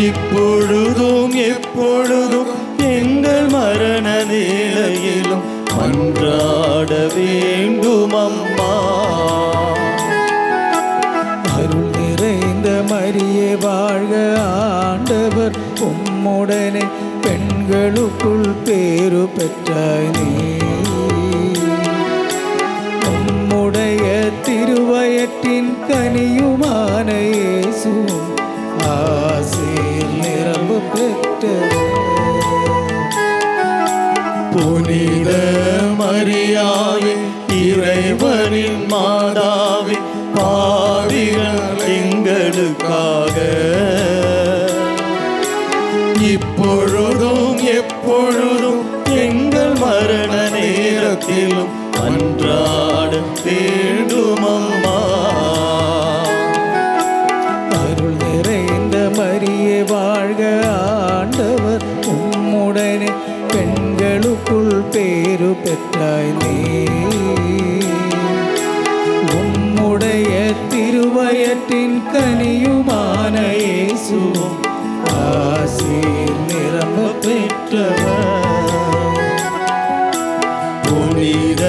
S2: இப்பொழுதும் எப்பொழுதும் எங்கள் மரண நிலையிலும் மன்றாட வேண்டும் அம்மா. அருள் நிறைந்த மரியே வாழ்க, ஆண்டவர் உம்முடனே, பெண்களுக்குள் பேரு பெற்றாய் நீ. உம்முடைய திருவயிற்றின் கனியுமான இயேசுவும் ஆசீர் நிரம்ப பெற்றவர். புனித மரியாயே இறைவனின் மாதாவே, பாவிகள் எங்களுக்காக இப்பொழுதும் எப்பொழுதும் எங்கள் மரண நேரத்திலும் அன்றாட வேண்டும் அம்மா. அருள் நிறைந்த மரியே வாழ்க, ஆண்டவர் உம்முடனே, பெண்களுக்குள் பேரு பெற்றாய் நீ. உம்முடைய திருவயிற்றின் கனியுமான இயேசுவும் ஆசீர் நிரம்ப பெற்றவர். புனித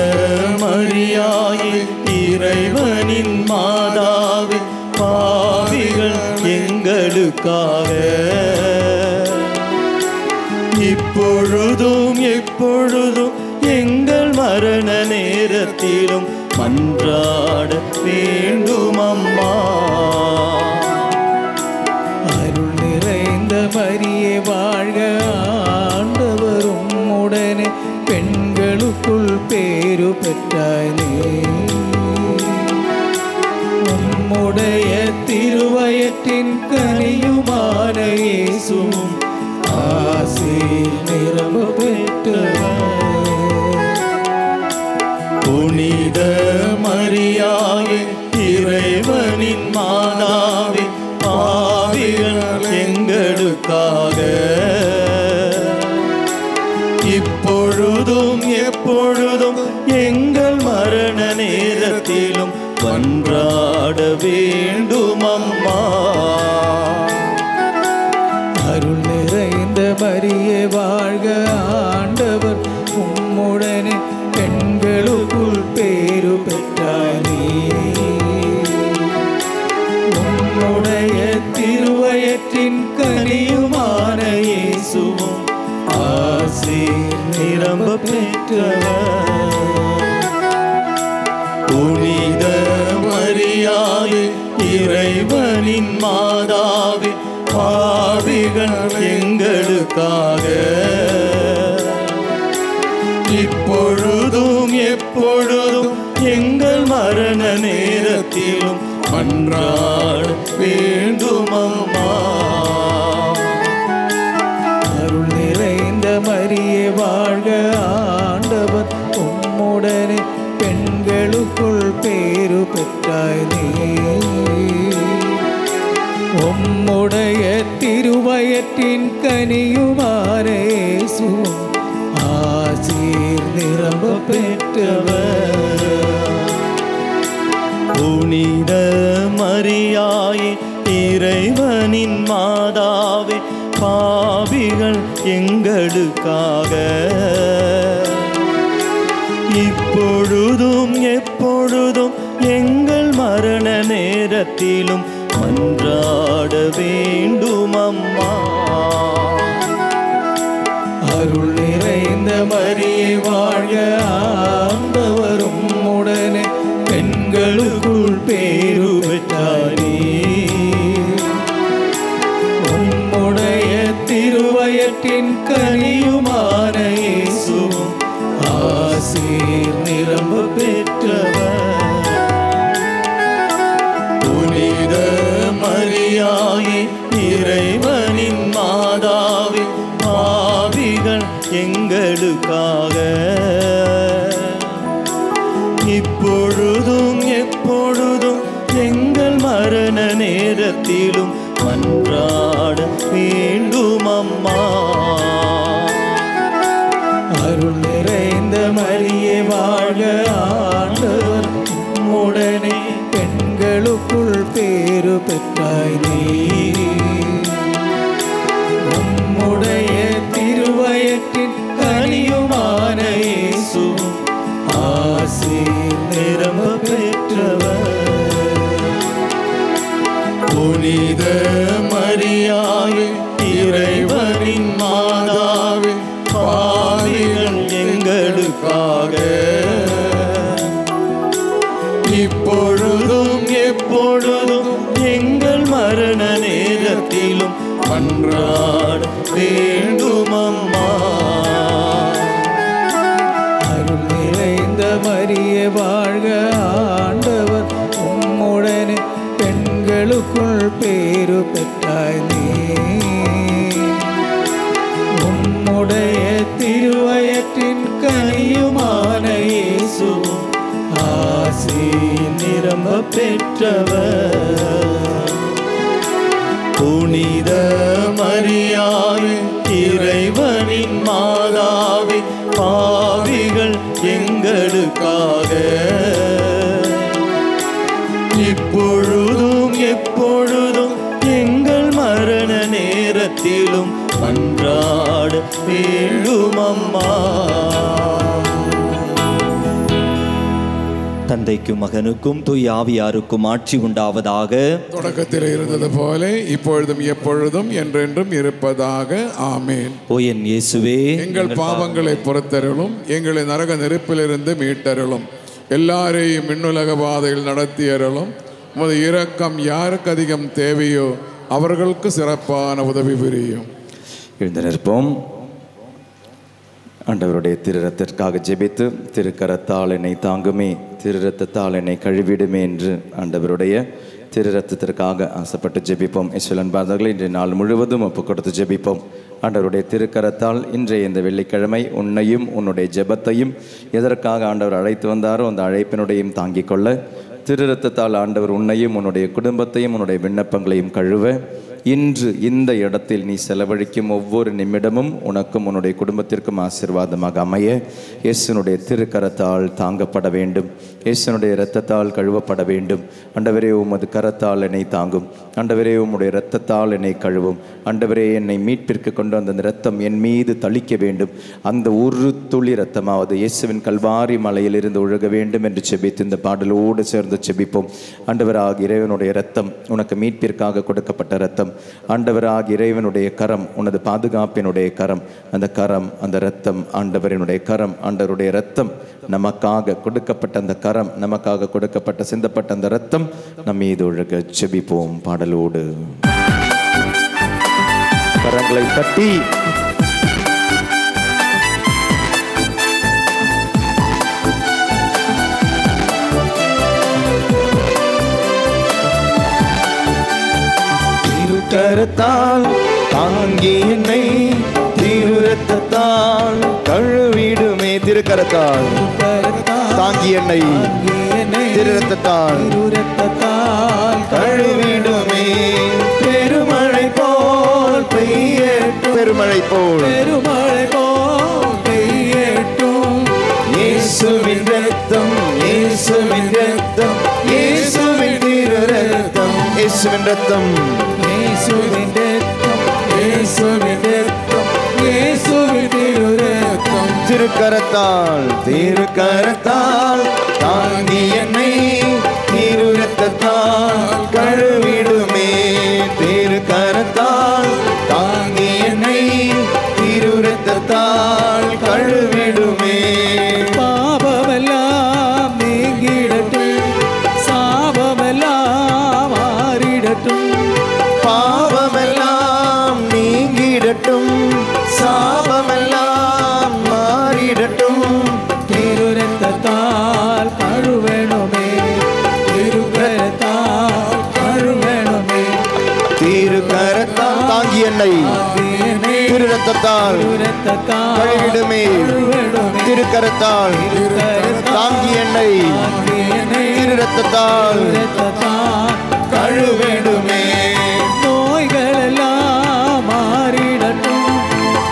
S2: மரியாயே இறைவனின் மாதாவே, பாவிகள் எங்களுக்காக இப்பொழுதும் எப்பொழுதும் எங்கள் மரண நேரத்திலும் மன்றாட வேண்டும் அம்மா. அருள் நிறைந்த மரியே வாழ்க, ஆண்டவர் உம்முடனே, பெண்களுக்குள் பேரு பெற்றாய் நீ. உம்முடைய திருவயிற்றின் கனியுமான இயேசுவும் ஆசீர் நிரம்ப பெற்றவர். புனித மரியாயே இறைவனின் மாதாவே, பாவிகள் எங்களுக்காக இப்பொழுதும் எப்பொழுதும் எங்கள் மரண நேரத்திலும் மன்றாட வேண்டும் அம்மா. அருள் நிறைந்த மரியே வாழ்க, ஆண்டவர் திருவயற்றின் கனியுமான இயேசுவும் ஆசீர் நிரம்ப பெற்றவர். புனித மரியாயே இறைவனின் மாதாவே, பாவிகள் எங்களுக்காக இப்பொழுதும் எப்பொழுதும் எங்கள் மரண நேரத்திலும் மன்றாட வேண்டும் அம்மா.
S4: அருள் நிறைந்த மரியே வாழ்க, ஆண்டவர் உம்முடனே, பெண்களுக்குள் பேறு பெற்றாய் நீ. உம்முடைய திருவயற்றின் கனியுமான இயேசுவும் ஆசீர் நிரம்ப பெற்றவர்.
S2: புனித மரியாயே இறைவனின் மாதாவே, பாவிகள் எங்களுக்காக இப்பொழுதும் எப்பொழுதும் எங்கள் மரண நேரத்திலும் மன்றாட வேண்டும் அம்மா.
S4: அருள் நிறைந்த மரியே வாழ்க, ஆண்டவர் உம்முடனே, பெண்களுக்குள் பேறு பெற்றாய் நீ. உம்முடைய திருவயற்றின் கனியுமான இயேசுவும் ஆசீர் நிரம்ப பெற்றவர்.
S2: புனித மரியாயே இறைவனின் மாதாவே, பாவிகள் எங்களுக்காக இப்பொழுதும் எப்பொழுதும் எங்கள் மரண நேரத்திலும் மன்றாட வேண்டும் அம்மா.
S4: அருள் நிறைந்த மரியே வாழ்க, ஆண்டவர் உம்முடனே, பெண்களுக்குள் பேறு பெற்றாய் நீ. உம்முடைய திருவயற்றின் கனியுமான இயேசுவும் ஆசீர் நிரம்ப பெற்றவர்.
S2: புனித மரியாயே இறைவனின் மாதாவே, பாவிகள் எங்களுக்காக இப்பொழுதும் எப்பொழுதும் எங்கள் மரண நேரத்திலும் மன்றாட வேண்டும் அம்மா.
S4: அருள் நிறைந்த மரியே வாழ்க, ஆண்டவர் உம்முடனே, பெண்களுக்குள் பேறு பெற்றாய் நீ. உம்முடைய திருவயற்றின் கனியுமான இயேசுவும் ஆசீர் நிரம்ப பெற்றவர்.
S2: புனித மரியாயே இறைவனின் மாதாவே, பாவிகள் எங்களுக்காக இப்பொழுதும் எப்பொழுதும் எங்கள் மரண நேரத்திலும் மன்றாட வேண்டும் அம்மா.
S1: தந்தைக்கும் மகனுக்கும் தூய ஆவியாருக்கும் ஆட்சி உண்டாவதாக.
S3: தொடக்கத்தில் இருந்தது போல இப்பொழுதும் எப்பொழுதும் என்றென்றும் இருப்பதாக. ஆமேன்.
S1: ஓ என் இயேசுவே,
S3: எங்கள் பாவங்களை பொறுத்தருளும், எங்களை நரக நெருப்பிலிருந்து மீட்டருளும், எல்லாரையும் மின்னுலக பாதையில் நடத்தியருளும். உமது இரக்கம் யாருக்கு அதிகம் தேவையோ அவர்களுக்கு சிறப்பான உதவி புரியும்.
S5: எழுந்து நிற்போம். ஆண்டவருடைய திருரத்திற்காக ஜெபித்து, திருக்கரத்தால் என்னை தாங்குமே, திருரத்தால் என்னை கழுவிடுமே என்று ஆண்டவருடைய திருரத்திற்காக ஆசைப்பட்டு ஜெபிப்போம். இஸ்வலன் பாதர்களை இன்றைய நாள் முழுவதும் ஒப்பு கொடுத்து ஜெபிப்போம். ஆண்டவருடைய திருக்கரத்தால் இன்றைய இந்த வெள்ளிக்கிழமை உன்னையும் உன்னுடைய ஜெபத்தையும் எதற்காக ஆண்டவர் அழைத்து வந்தாரோ அந்த அழைப்பினுடையும் தாங்கிக் கொள்ள, திருரத்தால் ஆண்டவர் உன்னையும் உன்னுடைய குடும்பத்தையும் உன்னுடைய விண்ணப்பங்களையும் கழுவ, இன்று இந்த இடத்தில் நீ செலவழிக்கும் ஒவ்வொரு நிமிடமும் உனக்கும் உன்னுடைய குடும்பத்திற்கும் ஆசீர்வாதமாக அமைய இயேசுனுடைய திருக்கரத்தால் தாங்கப்பட வேண்டும். இயேசுனுடைய இரத்தத்தால் கழுவப்பட வேண்டும். ஆண்டவரே, உமது கரத்தால் என்னை தாங்கும். ஆண்டவரே, உம்முடைய இரத்தத்தால் என்னை கழுவும். ஆண்டவரே, என்னை மீட்பிற்கு கொண்டு வந்த அந்த இரத்தம் என் மீது தளிக்க வேண்டும். அந்த ஒரு துளி இரத்தமாவது இயேசுவின் கல்வாரி மலையிலிருந்து ஒழுக வேண்டும் என்று செபித்து இந்த பாடலோடு சேர்ந்து செபிப்போம். ஆண்டவராக இறைவனுடைய இரத்தம் உனக்கு மீட்பிற்காக கொடுக்கப்பட்ட இரத்தம். ஆண்டவராகிய இறைவனுடைய கரம், உனது பாதுகாப்பினுடைய கரம், அந்த கரம், அந்த இரத்தம், ஆண்டவரினுடைய கரம், ஆண்டவருடைய இரத்தம், நமக்காக கொடுக்கப்பட்ட அந்த கரம், நமக்காக கொடுக்கப்பட்ட சிந்தப்பட்ட அந்த இரத்தம் நம் மீது ஒழுக ஜெபிப்போம் பாடலோடு. கரங்களை தட்டி
S2: கரத்தால் தாங்கி என்னை திருரத்தால் கழுவிடுமே. திருக்கரத்தால் தாங்கி என்னை திருரத்தால் கழுவிடுமே. பெருமழை போல் பெய்யட்டும், பெருமழை போல் பெய்யட்டும். இயேசுவின் இரத்தம், இயேசுவின் இரத்தம், இயேசுவின் திருரத்தம், இயேசுவின் இரத்தம், இயேசுவின் இரத்தம், இயேசுவின் இரத்தம், இயேசுவின் திருரத்தம். திருக்கரத்தால் திருக்கரத்தால் தாங்கி என்னை திருரத்தால் கழுவிடுமே. திருக்கரத்தால் தாங்கி என்னை திருரத்தால் கழுவிடுமே.
S4: பாவமெல்லாம் நீங்கிடட்டும், சாபமெல்லாம் மாறிடட்டும்.
S2: பாவமெல்லாம் நீங்கிடட்டும், சாபமெல்லாம் மாறிடட்டும்.
S4: திருரத்தால் கழுவணுமே, திருக்கரத்தால் கழுவணுமே.
S2: திருக்கரத்தால் தாங்கி என்னை திருரத்தால் கழுவிடுமே. திருக்கரத்தால் தாங்கி என்னை திருரத்தால் கழுவிடுமே.
S4: நோய்களெல்லாம் மாறிடட்டும்,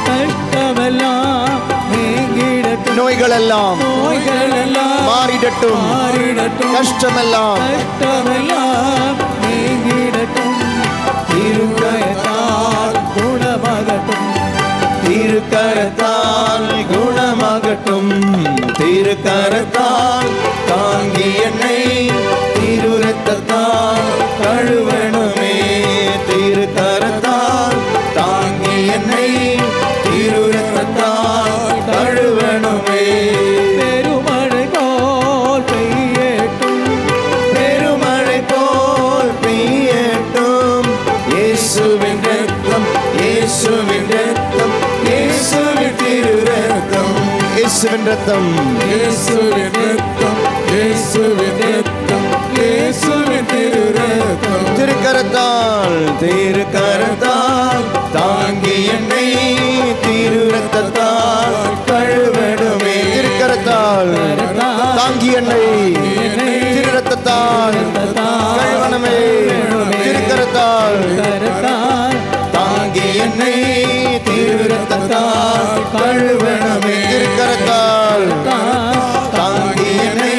S4: கஷ்டமெல்லாம் நீங்கிடட்டும்.
S2: நோய்களெல்லாம்
S4: நோய்களெல்லாம்
S2: மாறிடட்டும்,
S4: மாறிடட்டும்,
S2: கஷ்டமெல்லாம்
S4: கஷ்டமெல்லாம் நீங்கிடட்டும். திருக்கரத்தால் குணமாகட்டும்,
S2: திருக்கரத்தால் குணமாகட்டும். திருக்கரத்தால் தாங்கி என்னை திருரத்தால் கழுவணுமே. திருக்கரத்தால் தாங்கி என்னை திருரத்தால் கழுவணுமே.
S4: பெருமழை போல் பெய்யட்டும்,
S2: பெருமழை போல் பெய்யட்டும். இயேசுவின் இரத்தம், இயேசுவின் இரத்தம், இயேசுவின் திருரத்தம், இயேசுவின் இரத்தம்,
S3: இயேசுவின் இரத்தம், இயேசுவின் இரத்தம், இயேசுவின் திருரத்தம்.
S2: திருக்கரத்தால் திருக்கரத்தால் தாங்கி என்னை திருரத்தால் கழுவிடுமே. திருக்கரத்தால் தாங்கி என்னை திருரத்தால் கழுவணுமே. திருக்கரத்தால் தாங்கி என்னை திருரத்தால் கழுவணுமே. திருக்கரத்தால் தாங்கி என்னை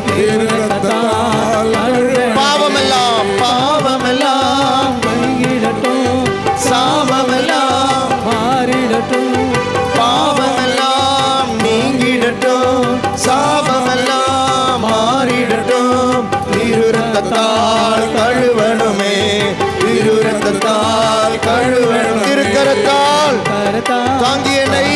S3: திருரத்தால்
S2: பாவமெல்லாம் பாவமெல்லாம்
S4: நீங்கிடட்டும்,
S2: சாபமெல்லாம்
S4: மாறிடட்டும்.
S2: பாவமெல்லாம் நீங்கிடட்டும், சாபமெல்லாம் மாறிடட்டும். திருரத்தால் கழுவணுமே. திருரத்தால் கழுவணும். திருக்கரத்தால் தாங்கி என்னை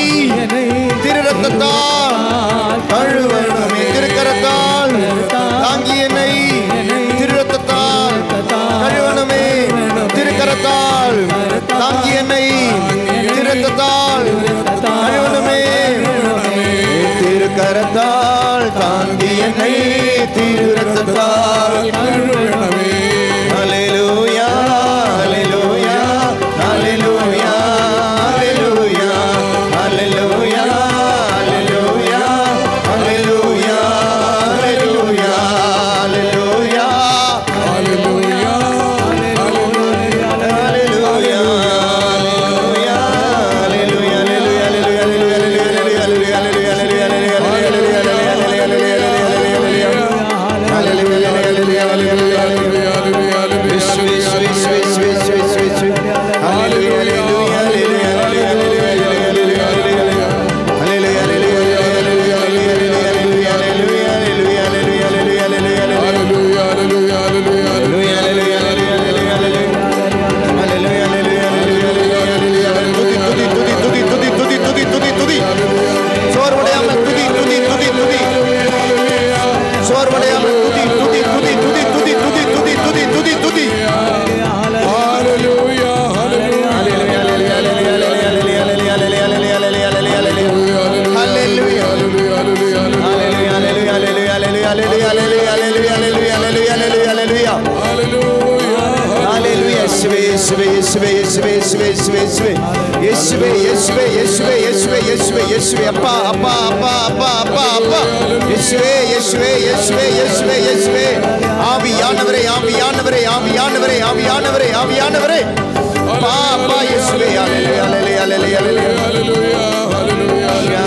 S2: Hallelujah. Yeshua, Yeshua, Yeshua, Yeshua, Yeshua, Yeshua, Yeshua, Yeshua, Yeshua, Yeshua, Yeshua, Yeshua, Appa, Appa, Appa, Appa, Appa, Appa, Yeshua, Yeshua, Yeshua, Yeshua, Yeshua, ஆவியானவரே, ஆவியானவரே, ஆவியானவரே, ஆவியானவரே, ஆவியானவரே, அப்பா, அப்பா, Yeshua, Hallelujah, Hallelujah, Hallelujah, Hallelujah, Hallelujah,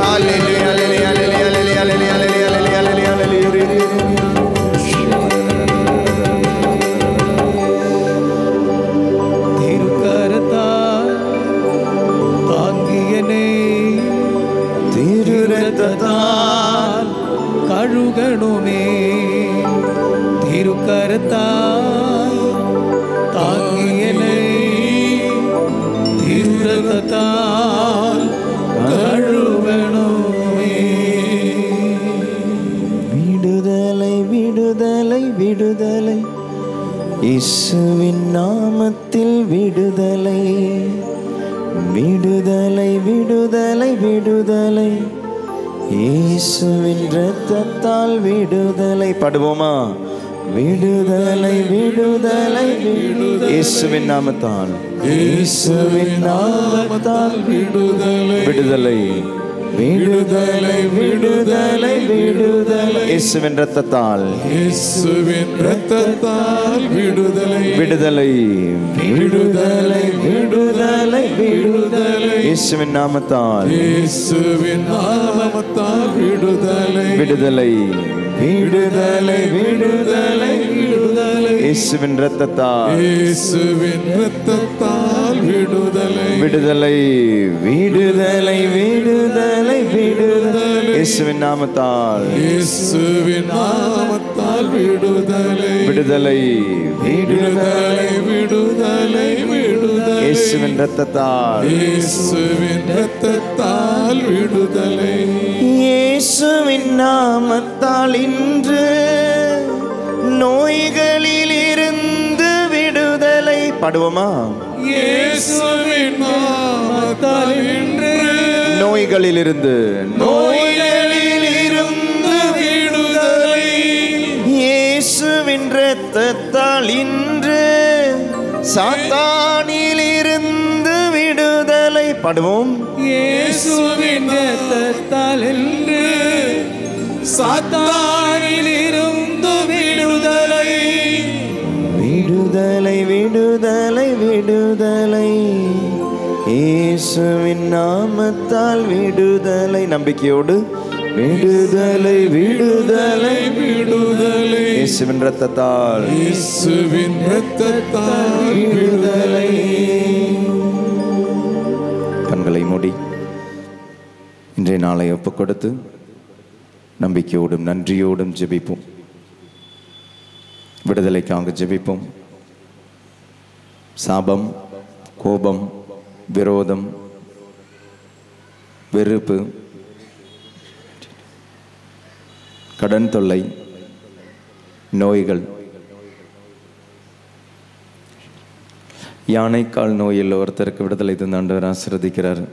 S2: Hallelujah,
S4: கழுகணுமே திருக்கரத்தால் தாங்கியனை திருரத்தால் கழுவணுமே.
S5: விடுதலை விடுதலை விடுதலை இயேசுவின் நாமத்தில் விடுதலை விடுதலை விடுதலை விடுதலை இயேசுவின் இரத்தத்தால் விடுதலை. பாடுவோமா? விடுதலை விடுதலை விடுதலை இயேசுவின் நாமத்தால் இயேசுவின் நாமத்தால் விடுதலை விடுதலை விடுதலை விடுதலை விடுதலை இயேசுவின் இரத்தத்தால் இயேசுவின் இரத்தத்தால் விடுதலை விடுதலை விடுதலை விடுதலை விடுதலை இயேசுவின் நாமத்தால் இயேசுவின் நாமத்தால் விடுதலை விடுதலை விடுதலை விடுதலை விடுதலை இயேசுவின் இரத்தத்தால் இயேசுவின் இரத்தத்தால் விடுதலை விடுதலை விடுதலை விடுதலை விடுதலை இயேசுவின் நாமத்தால் இயேசுவின் நாமத்தால் விடுதலை விடுதலை விடுதலை விடுதலை விடுதலை இயேசுவின் இரத்தத்தால் இயேசுவின் இரத்தத்தால் விடுதலை இயேசுவின் நாமத்தால் இன்று நோய்களில் இருந்து விடுதலை. பாடுவோமா? இயேசுவின் நாமத்தால் இன்று நோய்களில் இருந்து விடுதலை இயேசுவின் இரத்தத்தால் இன்று சாத்தானில் இருந்து விடுதலை. பாடுவோம்? இயேசுவின் இரத்தத்தால் இன்று சாத்தானில் இருந்து விடுதலை விடுதலை விடுதலை விடுதலை இயேசுவின் நாமத்தால் விடுதலை. நம்பிக்கையோடு விடுதலை விடுதலை விடுதலை இயேசுவின் இரத்தத்தால் இயேசுவின் இரத்தத்தால் விடுதலை. கண்களை மூடி இன்றைய நாளை ஒப்புக் கொடுத்து நம்பிக்கையோடும் நன்றியோடும் ஜெபிப்போம். விடுதலைக்காக ஜெபிப்போம். சாபம், கோபம், விரோதம், வெறுப்பு, கடன் தொல்லை, நோய்கள், யானைக்கால் நோயில் ஒருத்தருக்கு விடுதலை தந்து ஆண்டவர் ஆசீர்வதிக்கிறார்.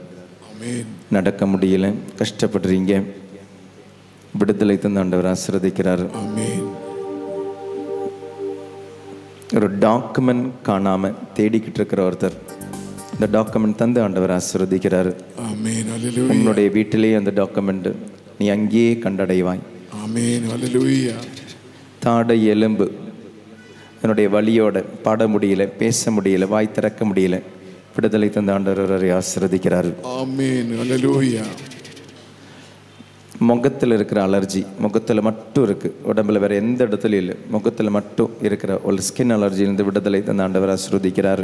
S5: நடக்க முடியல, கஷ்டப்படுறீங்க, விடுதலை தந்து ஆண்டவர் ஆசீர்வதிக்கிறார். ஒரு டாக்குமெண்ட் காணாம தேடிக்கிட்டு இருக்கிற ஒருத்தர் இந்த டாக்குமெண்ட் தந்து ஆண்டவர் ஆசீர்வதிக்கிறார். உன்னுடைய வீட்டிலேயே அந்த டாக்குமெண்ட் நீ அங்கேயே கண்டடைவாய். தாடை எலும்பு என்னுடைய வலியோட பாட முடியல, பேச முடியல, வாய் திறக்க முடியல, விடுதலை தந்த ஆண்டவர் ஆசீர்வதிக்கிறார். முகத்தில் இருக்கிற அலர்ஜி முகத்தில் மட்டும் இருக்குது, உடம்புல வேறு எந்த இடத்துலையும் இல்லை, முகத்தில் மட்டும் இருக்கிற ஒரு ஸ்கின் அலர்ஜியிலிருந்து விடுதலை தந்த ஆண்டவர் ஆசீர்வதிக்கிறார்.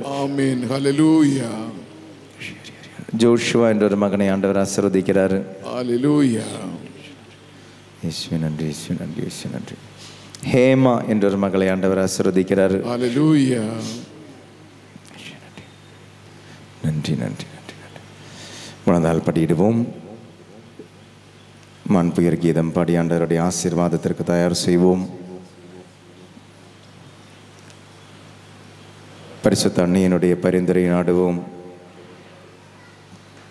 S5: ஜோஷுவா என்ற ஒரு மகனை ஆண்டவர் ஆசீர்வதிக்கிறார். இயேசுவே நன்றி, இயேசுவே நன்றி, இயேசுவே நன்றி. ஹேமா என்ற ஒரு மகளை ஆண்டவர் ஆசீர்வதிக்கிறார். நன்றி நன்றி நன்றி நன்றி. முழந்தால் படியிடுவோம். மண்புயர் கீதம் பாடி ஆண்டவருடைய ஆசீர்வாதத்திற்கு தயார் செய்வோம். பரிசுத்த அன்னையினுடைய பரிந்துரை நாடுவோம்.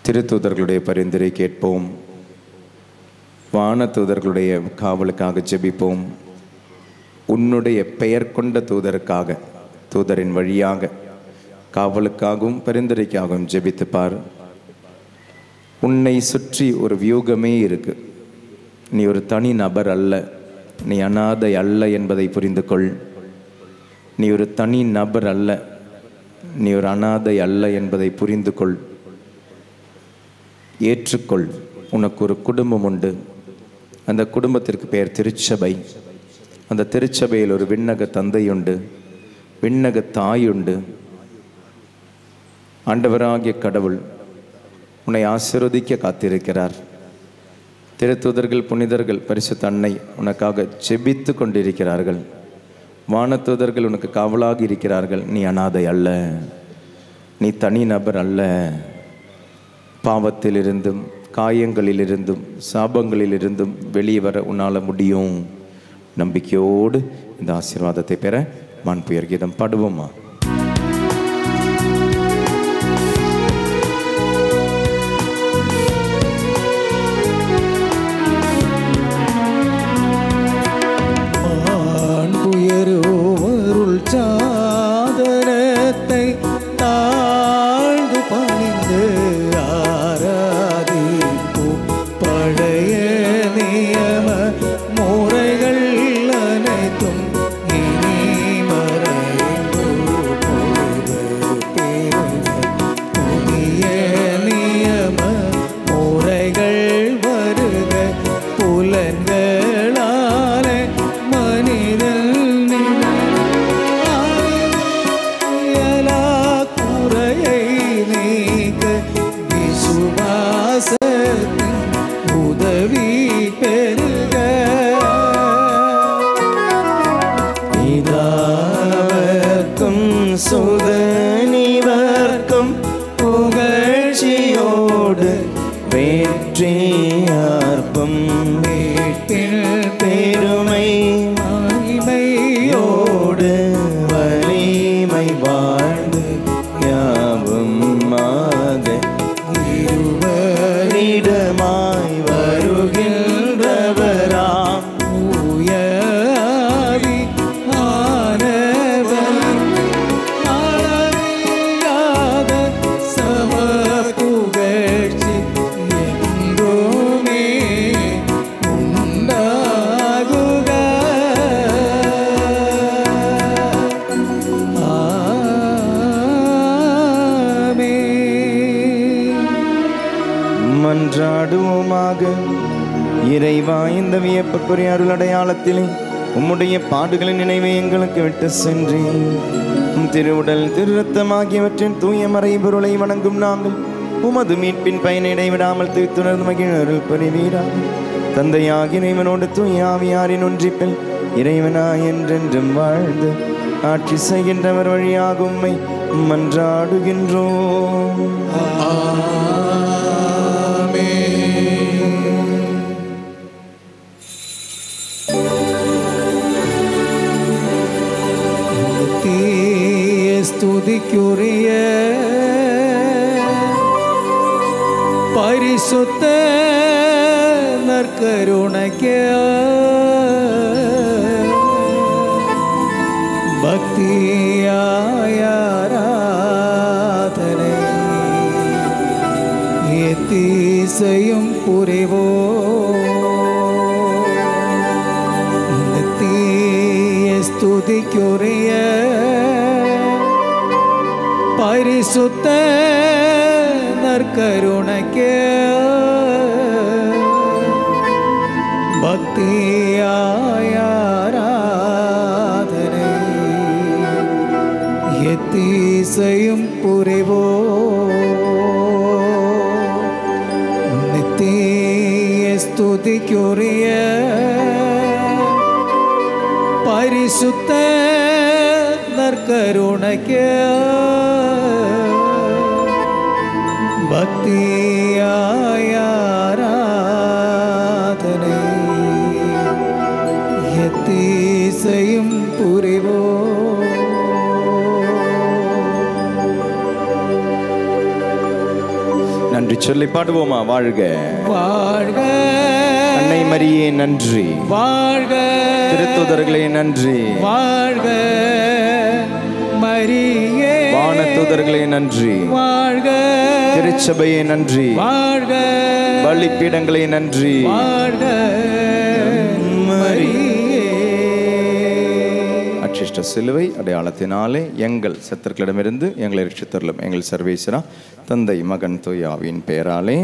S5: திருத்தூதர்களுடைய பரிந்துரை கேட்போம். வானதூதர்களுடைய காவலுக்காக ஜெபிப்போம். உன்னுடைய பெயர் கொண்ட தூதருக்காக, தூதரின் வழியாக காவலுக்காகவும் பரிந்துரைக்காகவும் ஜெபித்துப்பார். உன்னை சுற்றி ஒரு வியூகமே இருக்கு. நீ ஒரு தனி நபர் அல்ல, நீ அனாதை அல்ல என்பதை புரிந்து கொள். நீ ஒரு தனி நபர் அல்ல, நீ ஒரு அனாதை அல்ல என்பதை புரிந்து கொள். ஏற்றுக்கொள். உனக்கு ஒரு குடும்பம் உண்டு. அந்த குடும்பத்திற்கு பெயர் திருச்சபை. அந்த திருச்சபையில் ஒரு விண்ணக தந்தை உண்டு, விண்ணக தாய் உண்டு. ஆண்டவராகிய கடவுள் உன்னை ஆசீர்வதிக்க காத்திருக்கிறார். திருத்தூதர்கள், புனிதர்கள், பரிசுத்த அன்னை உனக்காக ஜெபித்து கொண்டிருக்கிறார்கள். வானதூதர்கள் உனக்கு காவலாக இருக்கிறார்கள். நீ அனாதை அல்ல, நீ தனி நபர் அல்ல. பாவத்திலிருந்தும் காயங்களிலிருந்தும் சாபங்களிலிருந்தும் வெளியே வர உன்னால் முடியும். நம்பிக்கையோடு இந்த ஆசீர்வாதத்தை பெற மாண்புயர் கீதம் பாடுவோமா?
S4: மாண்புயருவருள் சாதனத்தை தாழ்ந்து பணிந்து ஆராதிப்போம். பழைய நியம முறைகள் அனைத்தும் இனி மறைந்து புதிய நியம முறைகள் வருக. புலன்களாலே மனிதன் குறையை நீக்க விசுவாசத்தின் உதவி பெறுக.
S5: பிதாவர்க்கும் சுதனிவர்க்கும் புகழ்ச்சியோடு வெற்றியார்ப்பம்
S4: மீட்பின்
S5: பெருமை
S4: மகிமையோடு
S5: வலிமை வாழ்ந்து யாவும் மாக இருவரிடமாய் வருகின்றவராம்
S4: உயரி ஆனவர் அளவில்லாத சம புகழ்ச்சி என்றுமே உண்டாகுக. ஆமென்.
S5: மன்றாடுவோமாக. இறைவா, இந்த வியப்புக்குரிய அருள் அடையாளத்திலே உம்முடைய பாடுகளின் நினைவை எங்களுக்கு விட்டு சென்றேன். உம் திருவுடல் திருரத்தம் ஆகியவற்றின் தூய மறைபொருளை வணங்கும் நாங்கள் உமது மீட்பின் பயனை இடைவிடாமல் துணர்ந்து மகிழ் அருள் புரிவீராக. தந்தையாகி இறைவனோடு தூய ஆவியாரின் ஒன்றிப்பில் இறைவனாய் என்றென்றும் வாழ்ந்து ஆட்சி செய்கின்றவர் வழியாக உம்மை மன்றாடுகின்றோம்.
S4: நித்திய ஸ்துதிக்குரிய பரிசுத்த நற்கருணைக்கு பக்தியாய் ஆராதனை எத்தீசையும் புரிவோம். நித்திய ஸ்துதிக்குரிய பரிசுத்த நற்கருணைக்கு பக்தியாய் ஆராதனை எத்தீசையும் புரிவோம். நித்திய ஸ்துதிக்குரிய பரிசுத்த நற்கருணைக்கு பக்தியாய் ஆராதனை எத்தீசையும் புரிவோம்.
S5: நன்றி சொல்லி பாடுவோமா? வாழ்க
S4: வாழ்க
S5: அன்னை மரியே நன்றி,
S4: வாழ்க
S5: திருத்தூதர்களே நன்றி,
S4: வாழ்க மரியே,
S5: வானதூதர்களே நன்றி,
S4: வாழ்க
S5: திருச்சபையே நன்றி,
S4: வாழ்க
S5: பலிப்பீடங்களே நன்றி,
S4: வாழ்க மரியே.
S5: அச்சிஷ்ட சிலுவை அடையாளத்தினாலே எங்கள் சத்துருக்களிடமிருந்து எங்களை ரட்சித்தருளும் எங்கள் சர்வேஸ்வரா, தந்தை மகன் தூய ஆவியின் பெயராலே.